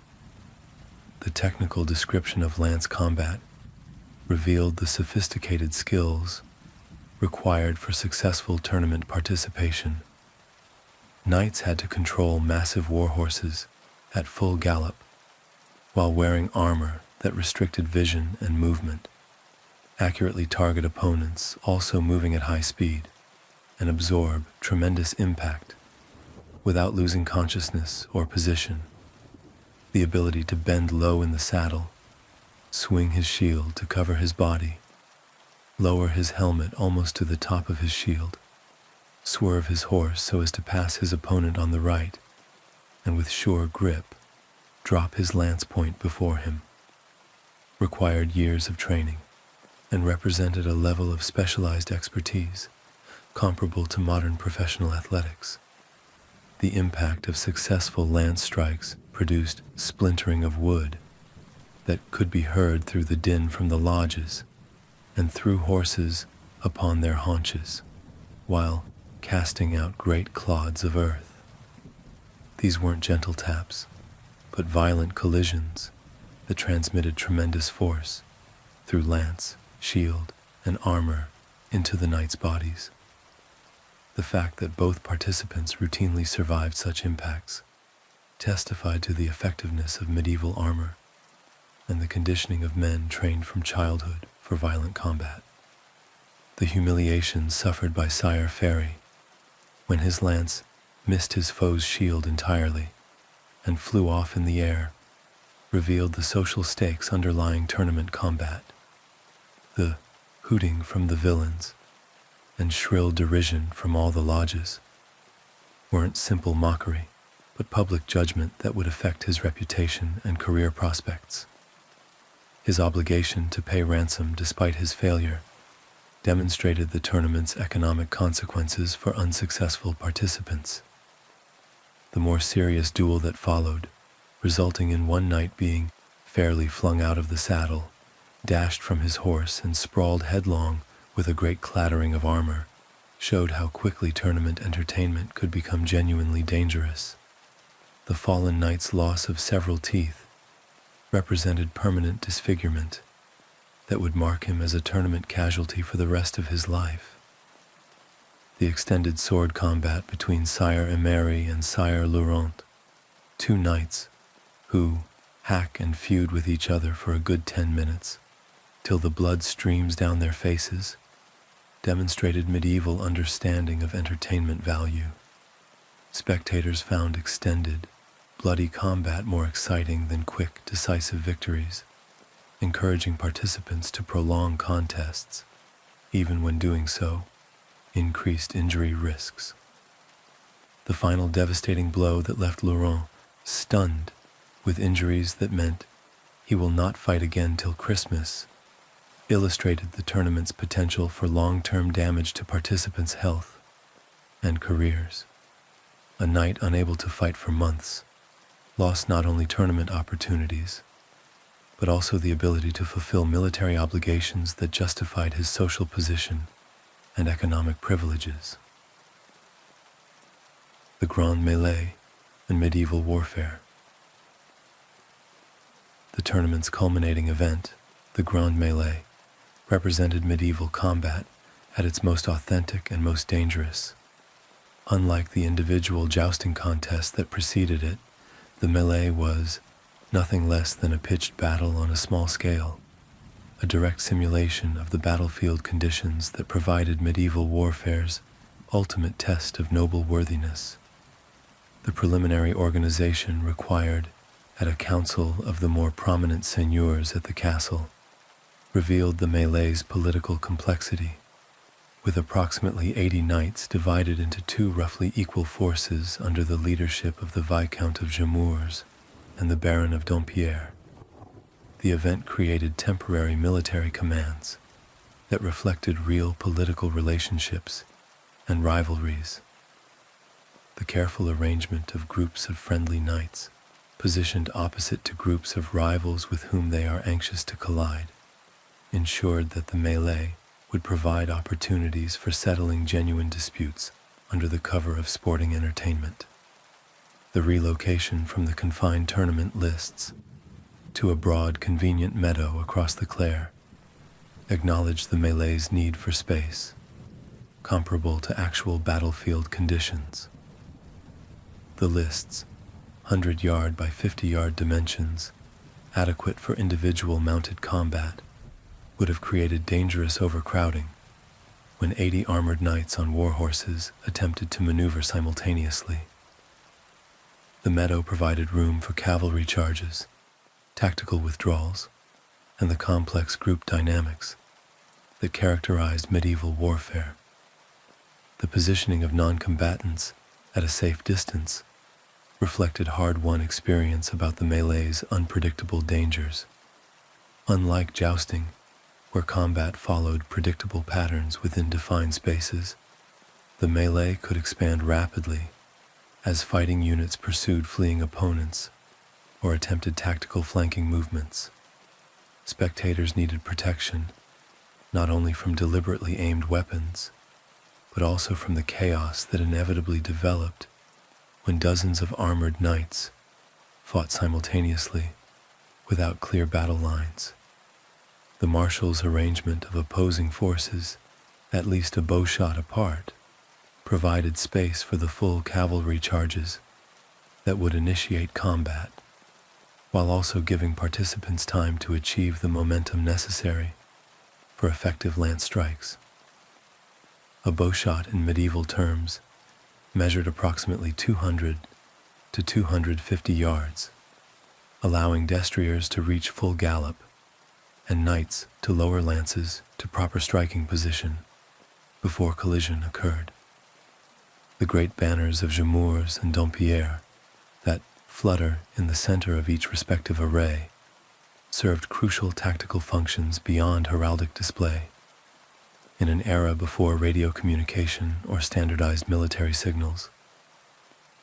The technical description of lance combat revealed the sophisticated skills required for successful tournament participation. Knights had to control massive war horses at full gallop while wearing armor that restricted vision and movement, accurately target opponents also moving at high speed, and absorb tremendous impact without losing consciousness or position. The ability to bend low in the saddle, swing his shield to cover his body, lower his helmet almost to the top of his shield, swerve his horse so as to pass his opponent on the right, and with sure grip, drop his lance point before him, required years of training, and represented a level of specialized expertise comparable to modern professional athletics. The impact of successful lance strikes produced splintering of wood that could be heard through the din from the lodges and threw horses upon their haunches, while casting out great clods of earth. These weren't gentle taps, but violent collisions that transmitted tremendous force through lance, shield, and armor into the knights' bodies. The fact that both participants routinely survived such impacts testified to the effectiveness of medieval armor and the conditioning of men trained from childhood for violent combat. The humiliation suffered by Sire Ferry when his lance missed his foe's shield entirely and flew off in the air revealed the social stakes underlying tournament combat. The hooting from the villains and shrill derision from all the lodges weren't simple mockery, but public judgment that would affect his reputation and career prospects. His obligation to pay ransom despite his failure demonstrated the tournament's economic consequences for unsuccessful participants. the more serious duel that followed, resulting in one knight being fairly flung out of the saddle, dashed from his horse and sprawled headlong with a great clattering of armor, showed how quickly tournament entertainment could become genuinely dangerous. The fallen knight's loss of several teeth represented permanent disfigurement that would mark him as a tournament casualty for the rest of his life. The extended sword combat between Sire Emery and Sire Laurent, two knights who hack and feud with each other for a good 10 minutes, till the blood streams down their faces, demonstrated medieval understanding of entertainment value. Spectators found extended, bloody combat more exciting than quick, decisive victories, encouraging participants to prolong contests, even when doing so increased injury risks. The final devastating blow that left Laurent stunned with injuries that meant he will not fight again till Christmas illustrated the tournament's potential for long-term damage to participants' health and careers. A knight unable to fight for months lost not only tournament opportunities, but also the ability to fulfill military obligations that justified his social position and economic privileges. The Grand Mêlée in medieval warfare. The tournament's culminating event, the Grand Mêlée, represented medieval combat at its most authentic and most dangerous. Unlike the individual jousting contest that preceded it, the mêlée was nothing less than a pitched battle on a small scale, a direct simulation of the battlefield conditions that provided medieval warfare's ultimate test of noble worthiness. The preliminary organization required at a council of the more prominent seigneurs at the castle revealed the mêlée's political complexity, with approximately 80 knights divided into two roughly equal forces under the leadership of the Viscount of Nemours and the Baron of Dompierre. The event created temporary military commands that reflected real political relationships and rivalries. The careful arrangement of groups of friendly knights positioned opposite to groups of rivals with whom they are anxious to collide ensured that the mêlée would provide opportunities for settling genuine disputes under the cover of sporting entertainment. The relocation from the confined tournament lists to a broad, convenient meadow across the Clare acknowledged the mêlée's need for space, comparable to actual battlefield conditions. The lists, 100-yard by 50-yard dimensions, adequate for individual mounted combat, would have created dangerous overcrowding when 80 armored knights on war horses attempted to maneuver simultaneously. The meadow provided room for cavalry charges, tactical withdrawals, and the complex group dynamics that characterized medieval warfare. The positioning of non-combatants at a safe distance reflected hard-won experience about the mêlée's unpredictable dangers. Unlike jousting, where combat followed predictable patterns within defined spaces, the mêlée could expand rapidly as fighting units pursued fleeing opponents or attempted tactical flanking movements. Spectators needed protection not only from deliberately aimed weapons, but also from the chaos that inevitably developed when dozens of armored knights fought simultaneously without clear battle lines. The marshal's arrangement of opposing forces, at least a bowshot apart, provided space for the full cavalry charges that would initiate combat, while also giving participants time to achieve the momentum necessary for effective lance strikes. A bowshot in medieval terms measured approximately 200 to 250 yards, allowing destriers to reach full gallop and knights to lower lances to proper striking position before collision occurred. The great banners of Nemours and Dompierre that flutter in the center of each respective array served crucial tactical functions beyond heraldic display. In an era before radio communication or standardized military signals,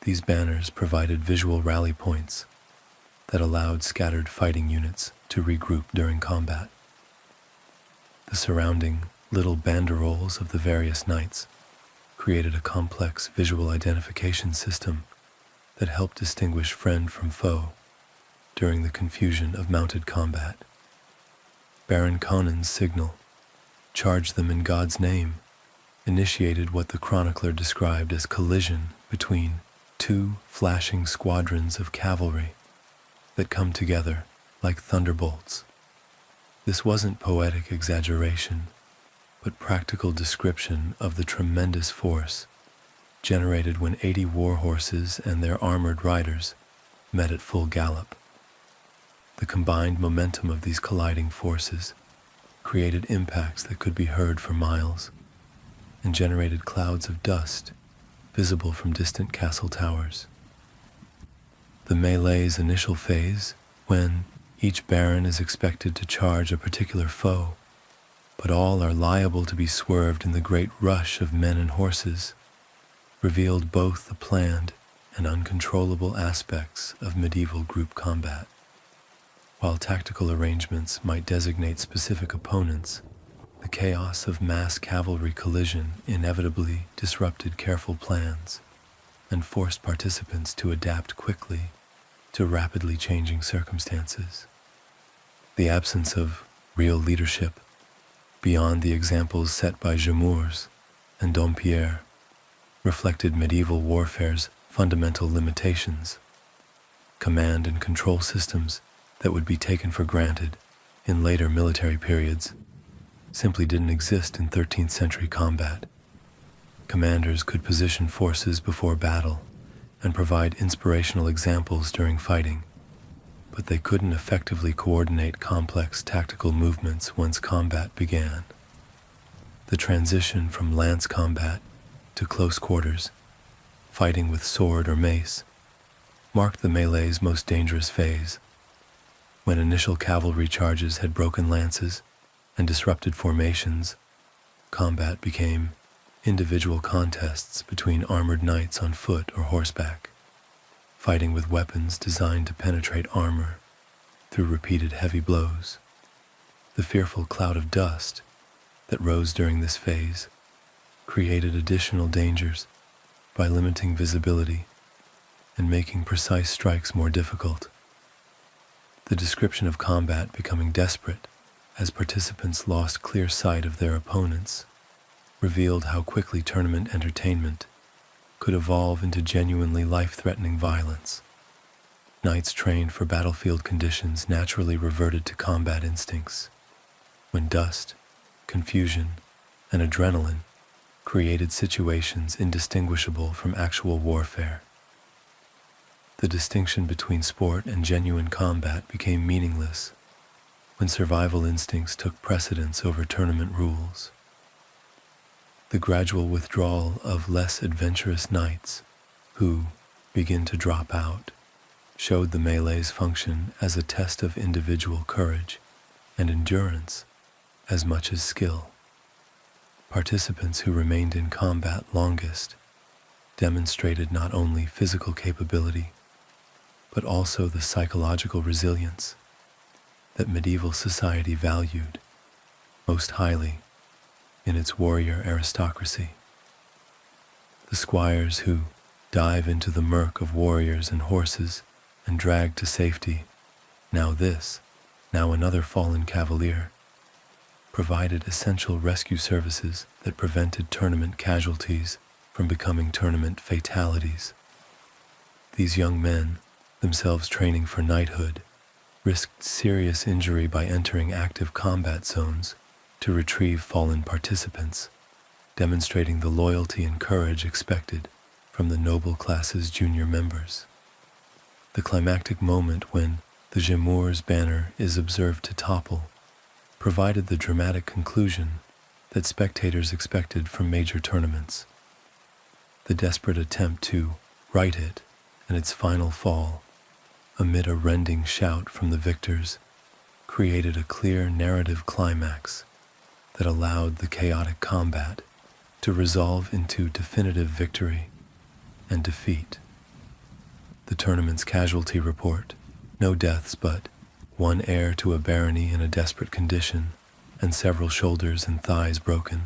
These banners provided visual rally points that allowed scattered fighting units to regroup during combat. The surrounding little banderoles of the various knights created a complex visual identification system that helped distinguish friend from foe during the confusion of mounted combat. Baron Conan's signal, "Charge them in God's name," initiated what the chronicler described as collision between two flashing squadrons of cavalry that come together like thunderbolts. This wasn't poetic exaggeration, but practical description of the tremendous force generated when 80 war horses and their armored riders met at full gallop. The combined momentum of these colliding forces created impacts that could be heard for miles and generated clouds of dust visible from distant castle towers. The melee's initial phase, when each baron is expected to charge a particular foe, but all are liable to be swerved in the great rush of men and horses, revealed both the planned and uncontrollable aspects of medieval group combat. While tactical arrangements might designate specific opponents, the chaos of mass cavalry collision inevitably disrupted careful plans and forced participants to adapt quickly to rapidly changing circumstances. The absence of real leadership, beyond the examples set by Nemours and Dompierre, reflected medieval warfare's fundamental limitations. Command and control systems that would be taken for granted in later military periods simply didn't exist in 13th century combat. Commanders could position forces before battle and provide inspirational examples during fighting, but they couldn't effectively coordinate complex tactical movements once combat began. The transition from lance combat to close quarters, fighting with sword or mace, marked the melee's most dangerous phase. When initial cavalry charges had broken lances and disrupted formations, combat became individual contests between armored knights on foot or horseback, fighting with weapons designed to penetrate armor through repeated heavy blows. The fearful cloud of dust that rose during this phase created additional dangers by limiting visibility and making precise strikes more difficult. The description of combat becoming desperate as participants lost clear sight of their opponents revealed how quickly tournament entertainment could evolve into genuinely life-threatening violence. Knights trained for battlefield conditions naturally reverted to combat instincts, when dust, confusion, and adrenaline created situations indistinguishable from actual warfare. The distinction between sport and genuine combat became meaningless when survival instincts took precedence over tournament rules. The gradual withdrawal of less adventurous knights who begin to drop out showed the melee's function as a test of individual courage and endurance as much as skill. Participants who remained in combat longest demonstrated not only physical capability, but also the psychological resilience that medieval society valued most highly in its warrior aristocracy. The squires who dive into the murk of warriors and horses and drag to safety, now this, now another fallen cavalier, provided essential rescue services that prevented tournament casualties from becoming tournament fatalities. These young men, themselves training for knighthood, risked serious injury by entering active combat zones to retrieve fallen participants, demonstrating the loyalty and courage expected from the noble class's junior members. The climactic moment when the Nemours banner is observed to topple provided the dramatic conclusion that spectators expected from major tournaments. The desperate attempt to right it and its final fall, amid a rending shout from the victors, created a clear narrative climax that allowed the chaotic combat to resolve into definitive victory and defeat. the tournament's casualty report. No deaths, but one heir to a barony in a desperate condition, and several shoulders and thighs broken,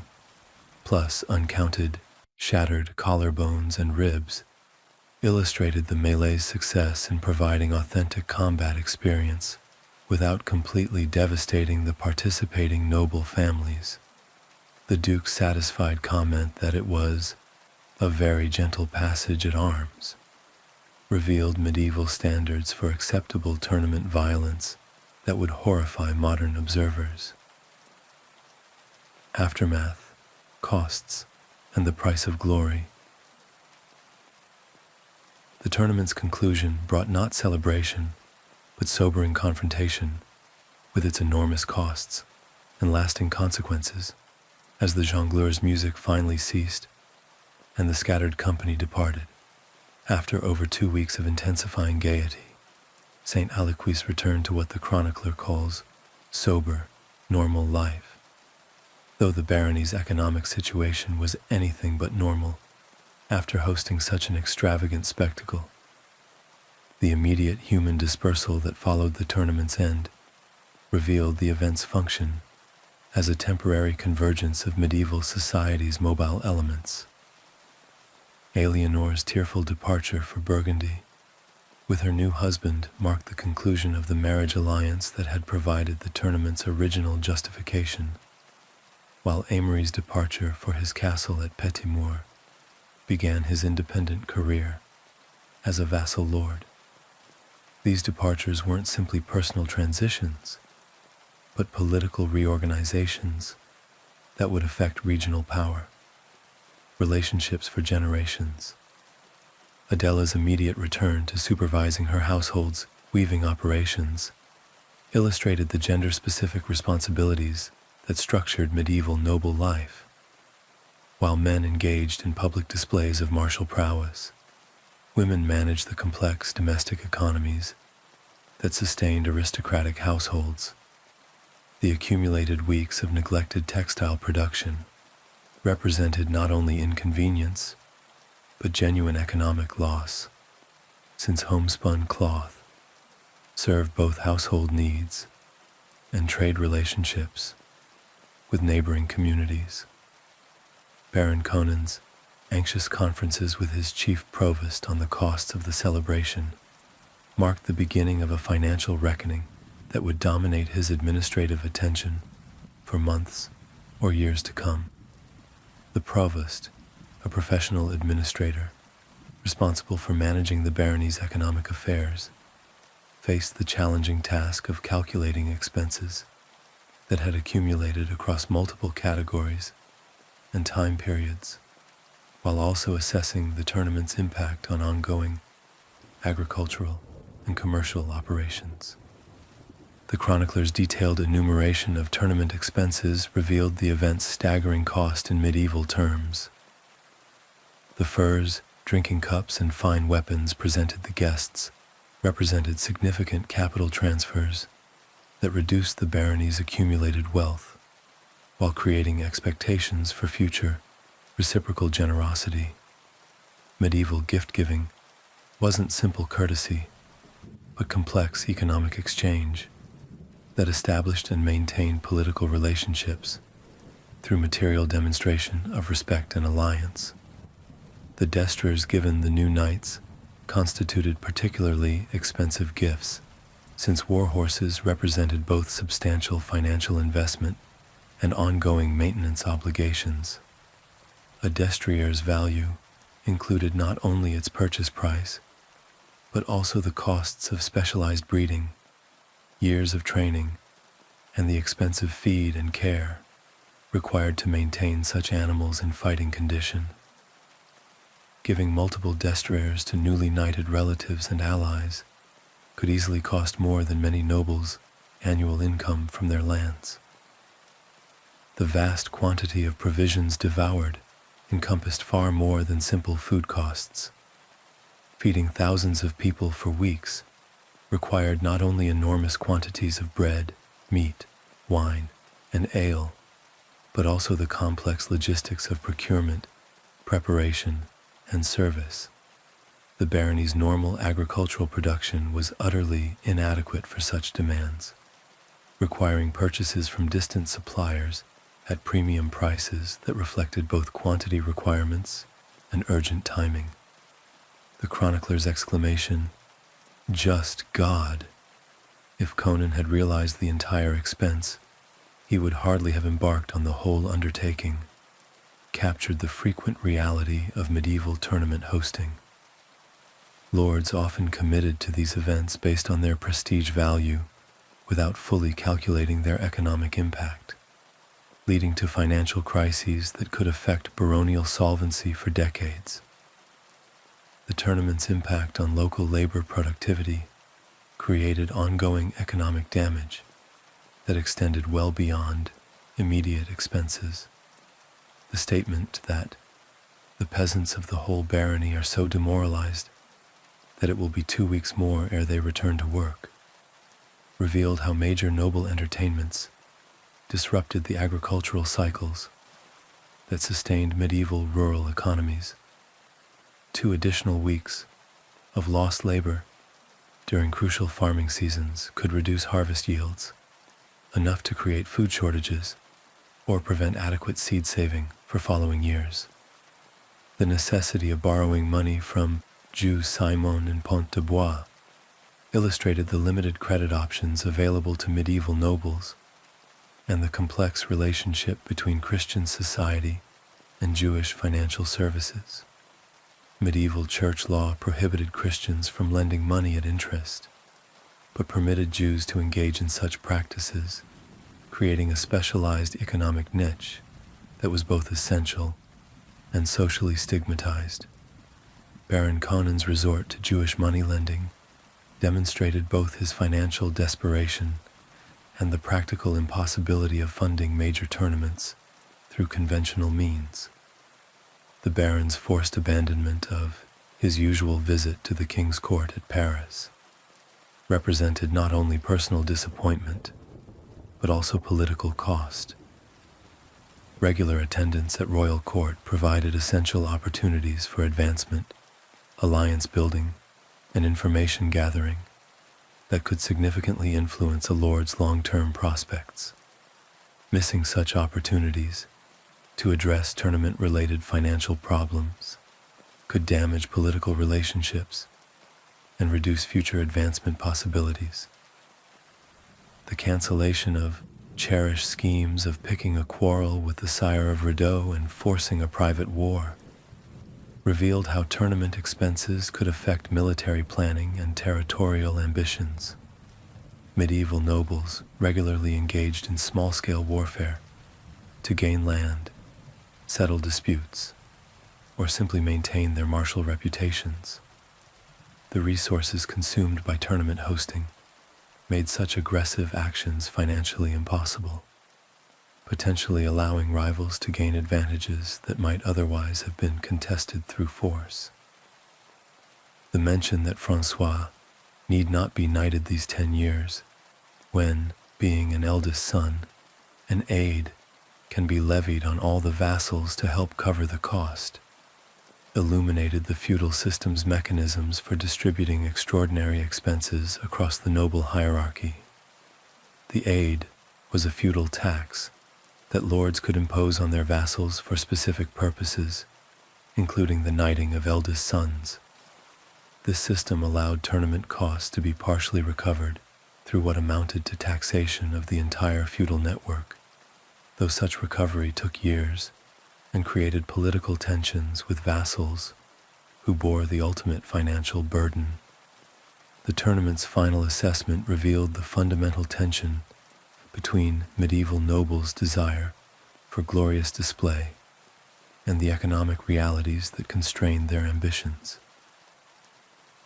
plus uncounted, shattered collarbones and ribs, illustrated the melee's success in providing authentic combat experience without completely devastating the participating noble families. The Duke's satisfied comment that it was a very gentle passage at arms revealed medieval standards for acceptable tournament violence that would horrify modern observers. Aftermath, costs, and the price of glory. The tournament's conclusion brought not celebration, but sobering confrontation with its enormous costs and lasting consequences as the jongleurs' music finally ceased and the scattered company departed. After over 2 weeks of intensifying gaiety, St. Aliquis returned to what the chronicler calls sober, normal life. Though the barony's economic situation was anything but normal after hosting such an extravagant spectacle, the immediate human dispersal that followed the tournament's end revealed the event's function as a temporary convergence of medieval society's mobile elements. Eleanor's tearful departure for Burgundy with her new husband marked the conclusion of the marriage alliance that had provided the tournament's original justification, while Amory's departure for his castle at Petitmoor began his independent career as a vassal lord. These departures weren't simply personal transitions, but political reorganizations that would affect regional power, relationships for generations. Adela's immediate return to supervising her household's weaving operations illustrated the gender-specific responsibilities that structured medieval noble life. While men engaged in public displays of martial prowess, women managed the complex domestic economies that sustained aristocratic households. The accumulated weeks of neglected textile production represented not only inconvenience, but genuine economic loss, since homespun cloth served both household needs and trade relationships with neighboring communities. Baron Conan's anxious conferences with his chief provost on the costs of the celebration marked the beginning of a financial reckoning that would dominate his administrative attention for months or years to come. The provost, a professional administrator responsible for managing the barony's economic affairs, faced the challenging task of calculating expenses that had accumulated across multiple categories and time periods, while also assessing the tournament's impact on ongoing agricultural and commercial operations. The chronicler's detailed enumeration of tournament expenses revealed the event's staggering cost in medieval terms. The furs, drinking cups, and fine weapons presented the guests represented significant capital transfers that reduced the barony's accumulated wealth, while creating expectations for future reciprocal generosity. Medieval gift-giving wasn't simple courtesy, but complex economic exchange that established and maintained political relationships through material demonstration of respect and alliance. The destrers given the new knights constituted particularly expensive gifts, since war horses represented both substantial financial investment and ongoing maintenance obligations. A destrier's value included not only its purchase price, but also the costs of specialized breeding, years of training, and the expensive feed and care required to maintain such animals in fighting condition. Giving multiple destriers to newly knighted relatives and allies could easily cost more than many nobles' annual income from their lands. The vast quantity of provisions devoured encompassed far more than simple food costs. Feeding thousands of people for weeks required not only enormous quantities of bread, meat, wine, and ale, but also the complex logistics of procurement, preparation, and service The barony's normal agricultural production was utterly inadequate for such demands, requiring purchases from distant suppliers at premium prices that reflected both quantity requirements and urgent timing. The chronicler's exclamation, "Just God!" If Conan had realized the entire expense, he would hardly have embarked on the whole undertaking, captured the frequent reality of medieval tournament hosting. Lords often committed to these events based on their prestige value without fully calculating their economic impact, leading to financial crises that could affect baronial solvency for decades. The tournament's impact on local labor productivity created ongoing economic damage that extended well beyond immediate expenses. The statement that the peasants of the whole barony are so demoralized that it will be 2 weeks more ere they return to work revealed how major noble entertainments disrupted the agricultural cycles that sustained medieval rural economies. 2 additional weeks of lost labor during crucial farming seasons could reduce harvest yields, enough to create food shortages or prevent adequate seed saving for following years. The necessity of borrowing money from Jew Simon and Pont de Bois illustrated the limited credit options available to medieval nobles and the complex relationship between Christian society and Jewish financial services. Medieval church law prohibited Christians from lending money at interest, but permitted Jews to engage in such practices, creating a specialized economic niche that was both essential and socially stigmatized. Baron Conan's resort to Jewish money lending demonstrated both his financial desperation and the practical impossibility of funding major tournaments through conventional means. The baron's forced abandonment of his usual visit to the king's court at Paris represented not only personal disappointment, but also political cost. Regular attendance at royal court provided essential opportunities for advancement, alliance building, and information gathering that could significantly influence a lord's long-term prospects. Missing such opportunities to address tournament-related financial problems could damage political relationships and reduce future advancement possibilities. The cancellation of cherished schemes of picking a quarrel with the sire of Rideau and forcing a private war revealed how tournament expenses could affect military planning and territorial ambitions. Medieval nobles regularly engaged in small-scale warfare to gain land, settle disputes, or simply maintain their martial reputations. The resources consumed by tournament hosting made such aggressive actions financially impossible, potentially allowing rivals to gain advantages that might otherwise have been contested through force. The mention that Francois need not be knighted these 10 years, when, being an eldest son, an aid can be levied on all the vassals to help cover the cost, illuminated the feudal system's mechanisms for distributing extraordinary expenses across the noble hierarchy. The aid was a feudal tax that lords could impose on their vassals for specific purposes, including the knighting of eldest sons. This system allowed tournament costs to be partially recovered through what amounted to taxation of the entire feudal network, though such recovery took years and created political tensions with vassals who bore the ultimate financial burden. The tournament's final assessment revealed the fundamental tension between medieval nobles' desire for glorious display and the economic realities that constrained their ambitions.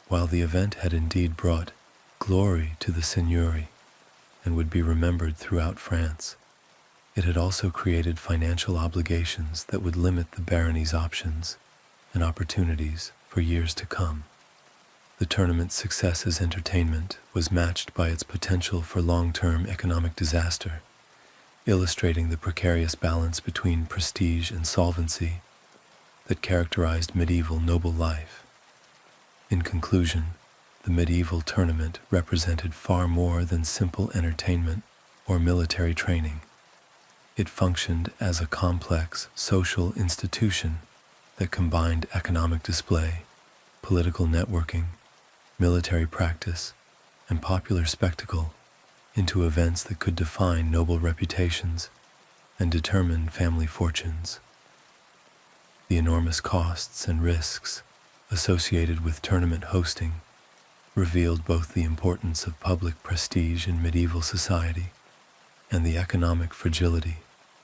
While the event had indeed brought glory to the seigneury and would be remembered throughout France, it had also created financial obligations that would limit the barony's options and opportunities for years to come. The tournament's success as entertainment was matched by its potential for long-term economic disaster, illustrating the precarious balance between prestige and solvency that characterized medieval noble life. In conclusion, the medieval tournament represented far more than simple entertainment or military training. It functioned as a complex social institution that combined economic display, political networking, military practice, and popular spectacle into events that could define noble reputations and determine family fortunes. The enormous costs and risks associated with tournament hosting revealed both the importance of public prestige in medieval society and the economic fragility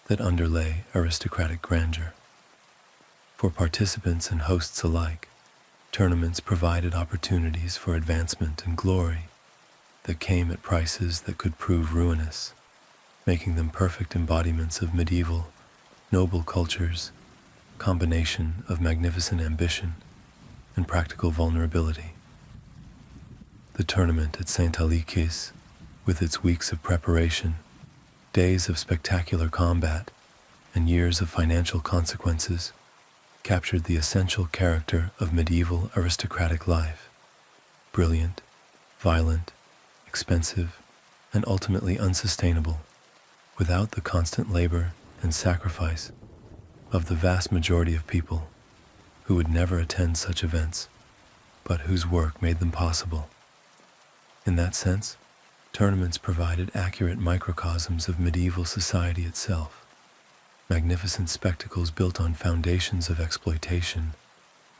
that underlay aristocratic grandeur. For participants and hosts alike, tournaments provided opportunities for advancement and glory that came at prices that could prove ruinous, making them perfect embodiments of medieval, noble culture's combination of magnificent ambition and practical vulnerability. The tournament at St. Aliquis, with its weeks of preparation, days of spectacular combat, and years of financial consequences, captured the essential character of medieval aristocratic life: brilliant, violent, expensive, and ultimately unsustainable, without the constant labor and sacrifice of the vast majority of people who would never attend such events, but whose work made them possible. In that sense, tournaments provided accurate microcosms of medieval society itself, magnificent spectacles built on foundations of exploitation,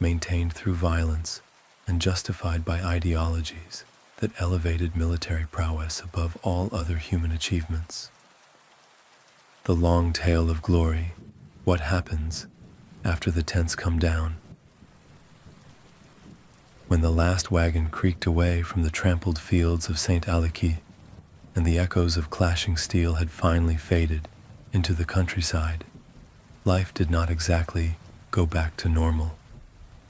maintained through violence, and justified by ideologies that elevated military prowess above all other human achievements. The long tale of glory: what happens after the tents come down? When the last wagon creaked away from the trampled fields of St. Aliquis, and the echoes of clashing steel had finally faded into the countryside, life did not exactly go back to normal.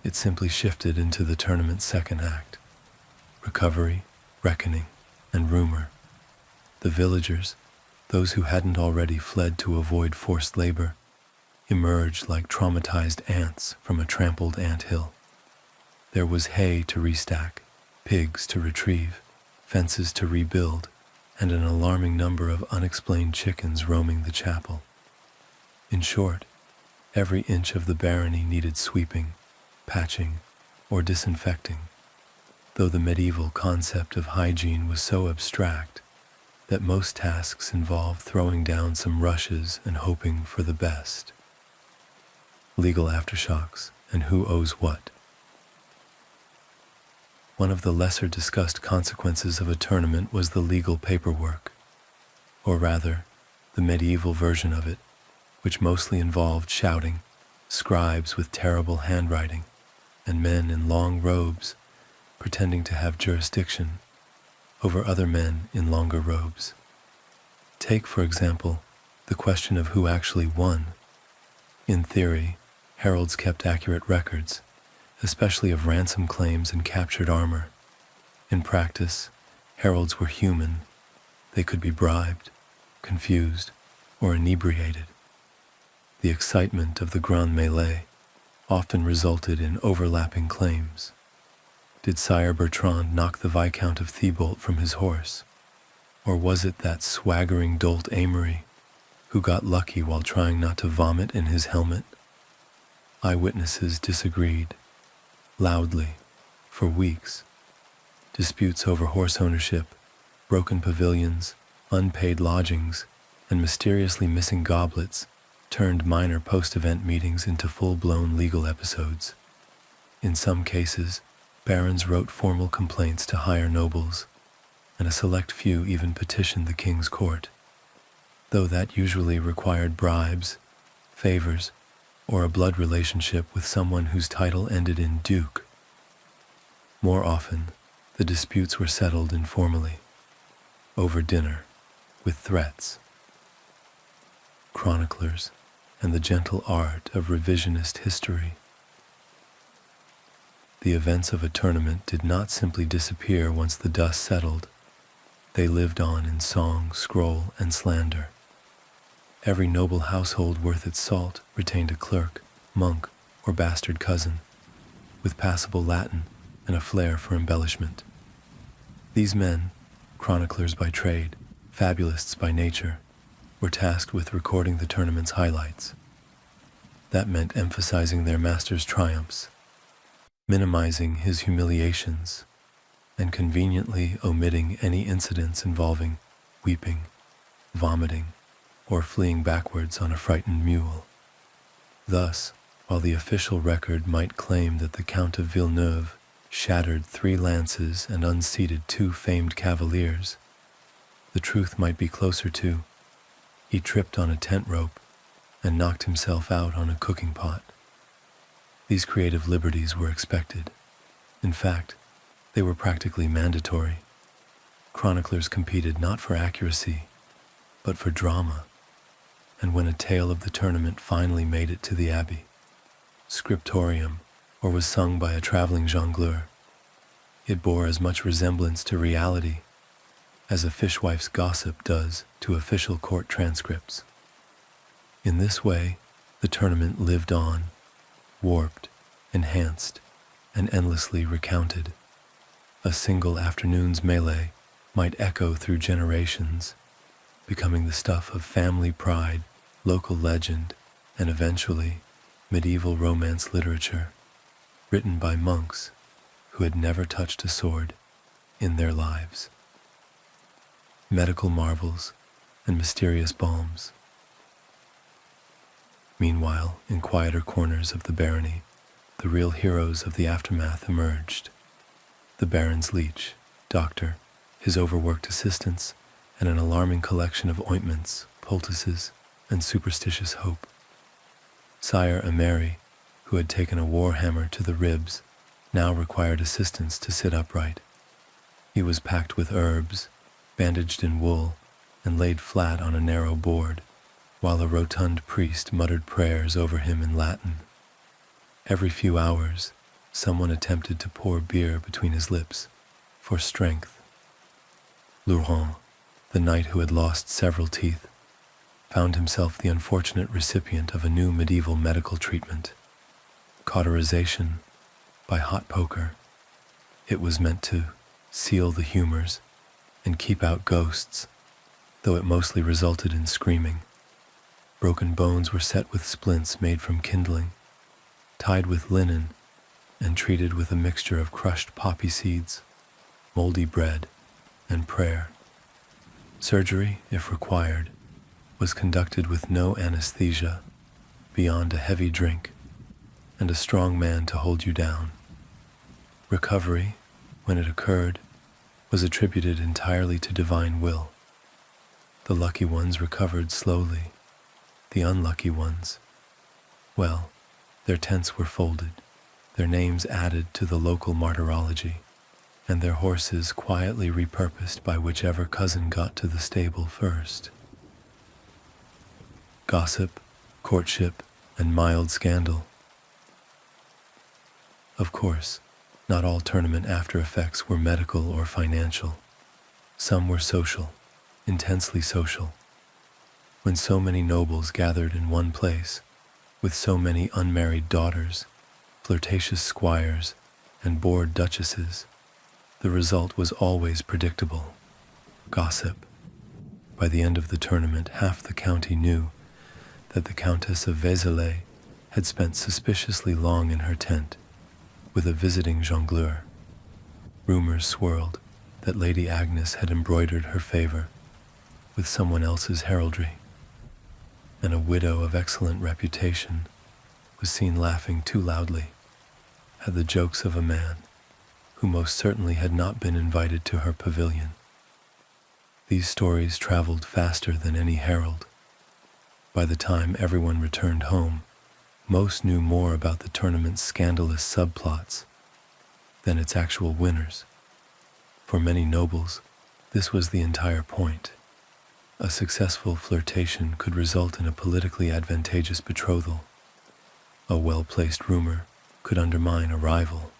It simply shifted into the tournament's second act: recovery, reckoning, and rumor. The villagers, those who hadn't already fled to avoid forced labor, emerged like traumatized ants from a trampled anthill. There was hay to restack, pigs to retrieve, fences to rebuild, and an alarming number of unexplained chickens roaming the chapel. In short, every inch of the barony needed sweeping, patching, or disinfecting, though the medieval concept of hygiene was so abstract that most tasks involved throwing down some rushes and hoping for the best. Legal aftershocks and who owes what. One of the lesser discussed consequences of a tournament was the legal paperwork, or rather, the medieval version of it, which mostly involved shouting, scribes with terrible handwriting, and men in long robes pretending to have jurisdiction over other men in longer robes. Take, for example, the question of who actually won. In theory, heralds kept accurate records, especially of ransom claims and captured armor. In practice, heralds were human. They could be bribed, confused, or inebriated. The excitement of the grand mêlée often resulted in overlapping claims. Did Sire Bertrand knock the Viscount of Thibault from his horse? Or was it that swaggering dolt Amory who got lucky while trying not to vomit in his helmet? Eyewitnesses disagreed, loudly, for weeks. Disputes over horse ownership, broken pavilions, unpaid lodgings, and mysteriously missing goblets turned minor post-event meetings into full-blown legal episodes. In some cases, barons wrote formal complaints to higher nobles, and a select few even petitioned the king's court, though that usually required bribes, favors, or a blood relationship with someone whose title ended in duke. More often, the disputes were settled informally, over dinner, with threats. Chroniclers and the gentle art of revisionist history. The events of a tournament did not simply disappear once the dust settled. They lived on in song, scroll, and slander. Every noble household worth its salt retained a clerk, monk, or bastard cousin, with passable Latin and a flair for embellishment. These men, chroniclers by trade, fabulists by nature, were tasked with recording the tournament's highlights. That meant emphasizing their master's triumphs, minimizing his humiliations, and conveniently omitting any incidents involving weeping, vomiting, or fleeing backwards on a frightened mule. Thus, while the official record might claim that the Count of Villeneuve shattered 3 lances and unseated 2 famed cavaliers, the truth might be closer to, he tripped on a tent rope and knocked himself out on a cooking pot. These creative liberties were expected. In fact, they were practically mandatory. Chroniclers competed not for accuracy, but for drama. And when a tale of the tournament finally made it to the abbey, scriptorium, or was sung by a traveling jongleur, it bore as much resemblance to reality as a fishwife's gossip does to official court transcripts. In this way, the tournament lived on, warped, enhanced, and endlessly recounted. A single afternoon's melee might echo through generations, becoming the stuff of family pride, local legend, and eventually medieval romance literature, written by monks who had never touched a sword in their lives. Medical marvels and mysterious balms. Meanwhile, in quieter corners of the barony, the real heroes of the aftermath emerged. The Baron's leech, doctor, his overworked assistants, and an alarming collection of ointments, poultices, and superstitious hope. Sire Emery, who had taken a war hammer to the ribs, now required assistance to sit upright. He was packed with herbs, bandaged in wool, and laid flat on a narrow board, while a rotund priest muttered prayers over him in Latin. Every few hours, someone attempted to pour beer between his lips, for strength. Laurent, the knight who had lost several teeth, found himself the unfortunate recipient of a new medieval medical treatment, cauterization by hot poker. It was meant to seal the humors and keep out ghosts, though it mostly resulted in screaming. Broken bones were set with splints made from kindling, tied with linen, and treated with a mixture of crushed poppy seeds, moldy bread, and prayer. Surgery, if required, was conducted with no anesthesia beyond a heavy drink and a strong man to hold you down. Recovery, when it occurred, was attributed entirely to divine will. The lucky ones recovered slowly. The unlucky ones, well, their tents were folded, their names added to the local martyrology, and their horses quietly repurposed by whichever cousin got to the stable first. Gossip, courtship, and mild scandal. Of course, not all tournament after effects were medical or financial. Some were social, intensely social. When so many nobles gathered in one place, with so many unmarried daughters, flirtatious squires, and bored duchesses, the result was always predictable: gossip. By the end of the tournament, half the county knew that the Countess of Vézelay had spent suspiciously long in her tent with a visiting jongleur. Rumors swirled that Lady Agnes had embroidered her favor with someone else's heraldry, and a widow of excellent reputation was seen laughing too loudly at the jokes of a man who most certainly had not been invited to her pavilion. These stories traveled faster than any herald. By the time everyone returned home, most knew more about the tournament's scandalous subplots than its actual winners. For many nobles, this was the entire point. A successful flirtation could result in a politically advantageous betrothal. A well-placed rumor could undermine a rival.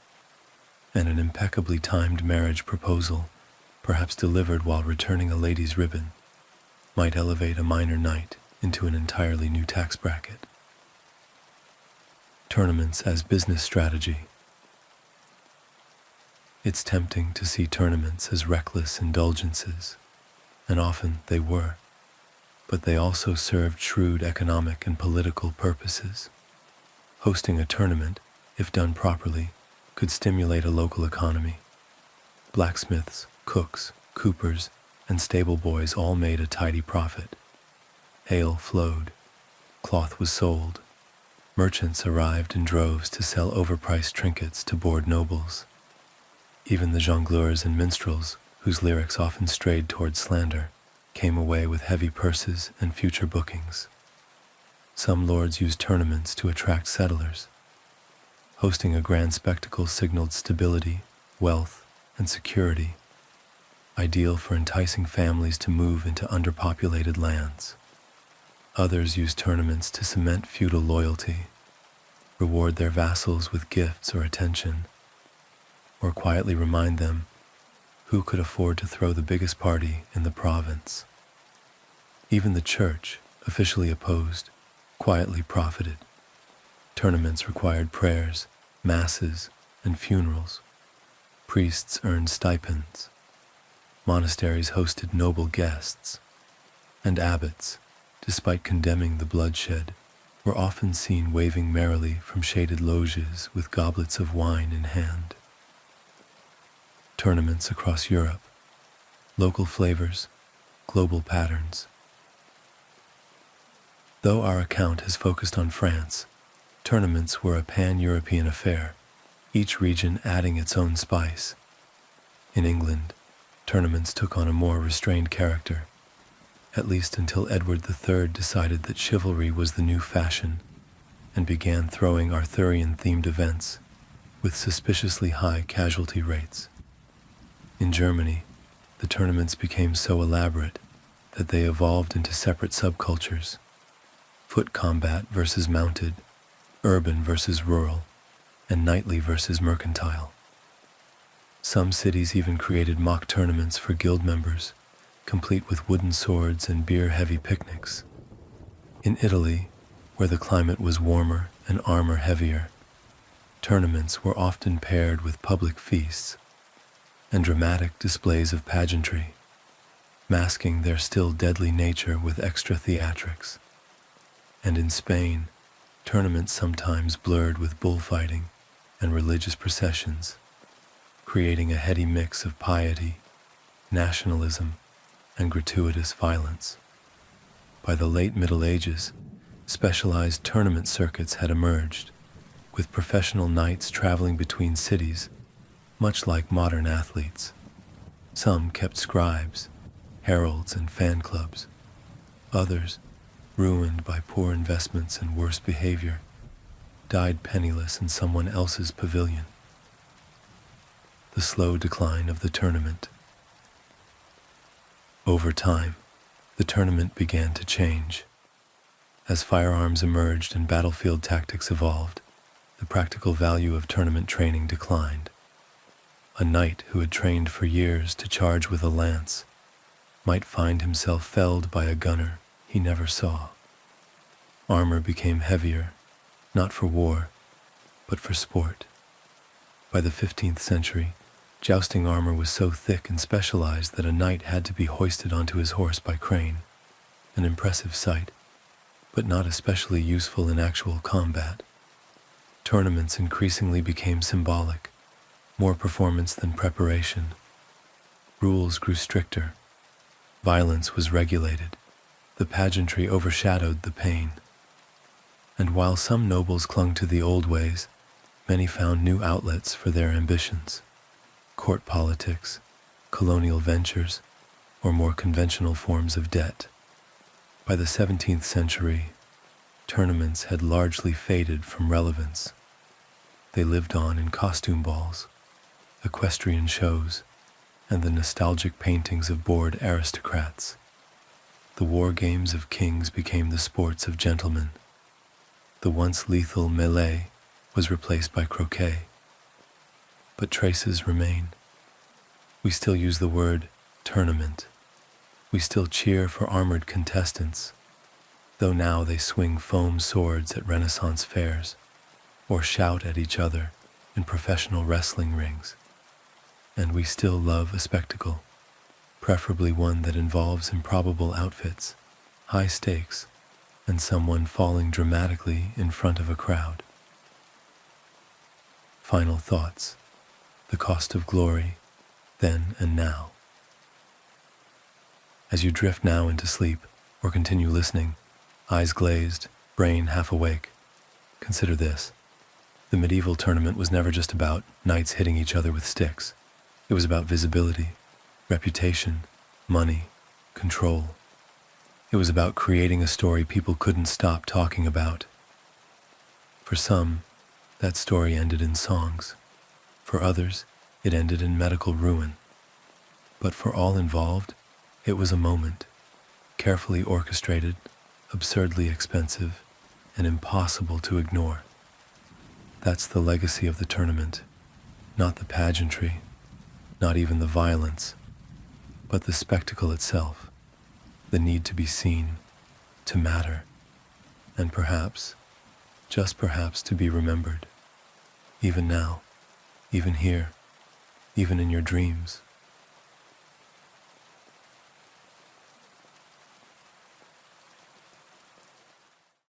And an impeccably timed marriage proposal, perhaps delivered while returning a lady's ribbon, might elevate a minor knight into an entirely new tax bracket. Tournaments as business strategy. It's tempting to see tournaments as reckless indulgences, and often they were, but they also served shrewd economic and political purposes. Hosting a tournament, if done properly, could stimulate a local economy. Blacksmiths, cooks, coopers, and stable boys all made a tidy profit. Ale flowed, cloth was sold, merchants arrived in droves to sell overpriced trinkets to bored nobles. Even the jongleurs and minstrels, whose lyrics often strayed toward slander, came away with heavy purses and future bookings. Some lords used tournaments to attract settlers. Hosting a grand spectacle signaled stability, wealth, and security, ideal for enticing families to move into underpopulated lands. Others used tournaments to cement feudal loyalty, reward their vassals with gifts or attention, or quietly remind them who could afford to throw the biggest party in the province. Even the church, officially opposed, quietly profited. Tournaments required prayers, masses, and funerals. Priests earned stipends. Monasteries hosted noble guests. And abbots, despite condemning the bloodshed, were often seen waving merrily from shaded loges with goblets of wine in hand. Tournaments across Europe, local flavors, global patterns. Though our account has focused on France, tournaments were a pan-European affair, each region adding its own spice. In England, tournaments took on a more restrained character, at least until Edward III decided that chivalry was the new fashion and began throwing Arthurian-themed events with suspiciously high casualty rates. In Germany, the tournaments became so elaborate that they evolved into separate subcultures: foot combat versus mounted, urban versus rural, and knightly versus mercantile. Some cities even created mock tournaments for guild members, complete with wooden swords and beer-heavy picnics. In Italy, where the climate was warmer and armor heavier, tournaments were often paired with public feasts and dramatic displays of pageantry, masking their still deadly nature with extra theatrics. And in Spain, tournaments sometimes blurred with bullfighting and religious processions, creating a heady mix of piety, nationalism, and gratuitous violence. By the late Middle Ages, specialized tournament circuits had emerged, with professional knights traveling between cities, much like modern athletes. Some kept scribes, heralds, and fan clubs. Others, ruined by poor investments and worse behavior, died penniless in someone else's pavilion. The slow decline of the tournament. Over time, the tournament began to change. As firearms emerged and battlefield tactics evolved, the practical value of tournament training declined. A knight who had trained for years to charge with a lance might find himself felled by a gunner he never saw. Armor became heavier, not for war, but for sport. By the 15th century, jousting armor was so thick and specialized that a knight had to be hoisted onto his horse by crane, an impressive sight, but not especially useful in actual combat. Tournaments increasingly became symbolic, more performance than preparation. Rules grew stricter. Violence was regulated. The pageantry overshadowed the pain. And while some nobles clung to the old ways, many found new outlets for their ambitions: court politics, colonial ventures, or more conventional forms of debt. By the 17th century, tournaments had largely faded from relevance. They lived on in costume balls, equestrian shows, and the nostalgic paintings of bored aristocrats. The war games of kings became the sports of gentlemen. The once lethal melee was replaced by croquet. But traces remain. We still use the word tournament. We still cheer for armored contestants, though now they swing foam swords at Renaissance fairs or shout at each other in professional wrestling rings. And we still love a spectacle, preferably one that involves improbable outfits, high stakes, and someone falling dramatically in front of a crowd. Final thoughts. The cost of glory, then and now. As you drift now into sleep, or continue listening, eyes glazed, brain half awake, consider this. The medieval tournament was never just about knights hitting each other with sticks. It was about visibility, reputation, money, control. It was about creating a story people couldn't stop talking about. For some, that story ended in songs. For others, it ended in medical ruin. But for all involved, it was a moment, carefully orchestrated, absurdly expensive, and impossible to ignore. That's the legacy of the tournament, not the pageantry, not even the violence, but the spectacle itself, the need to be seen, to matter, and perhaps, just perhaps, to be remembered. Even now, even here, even in your dreams.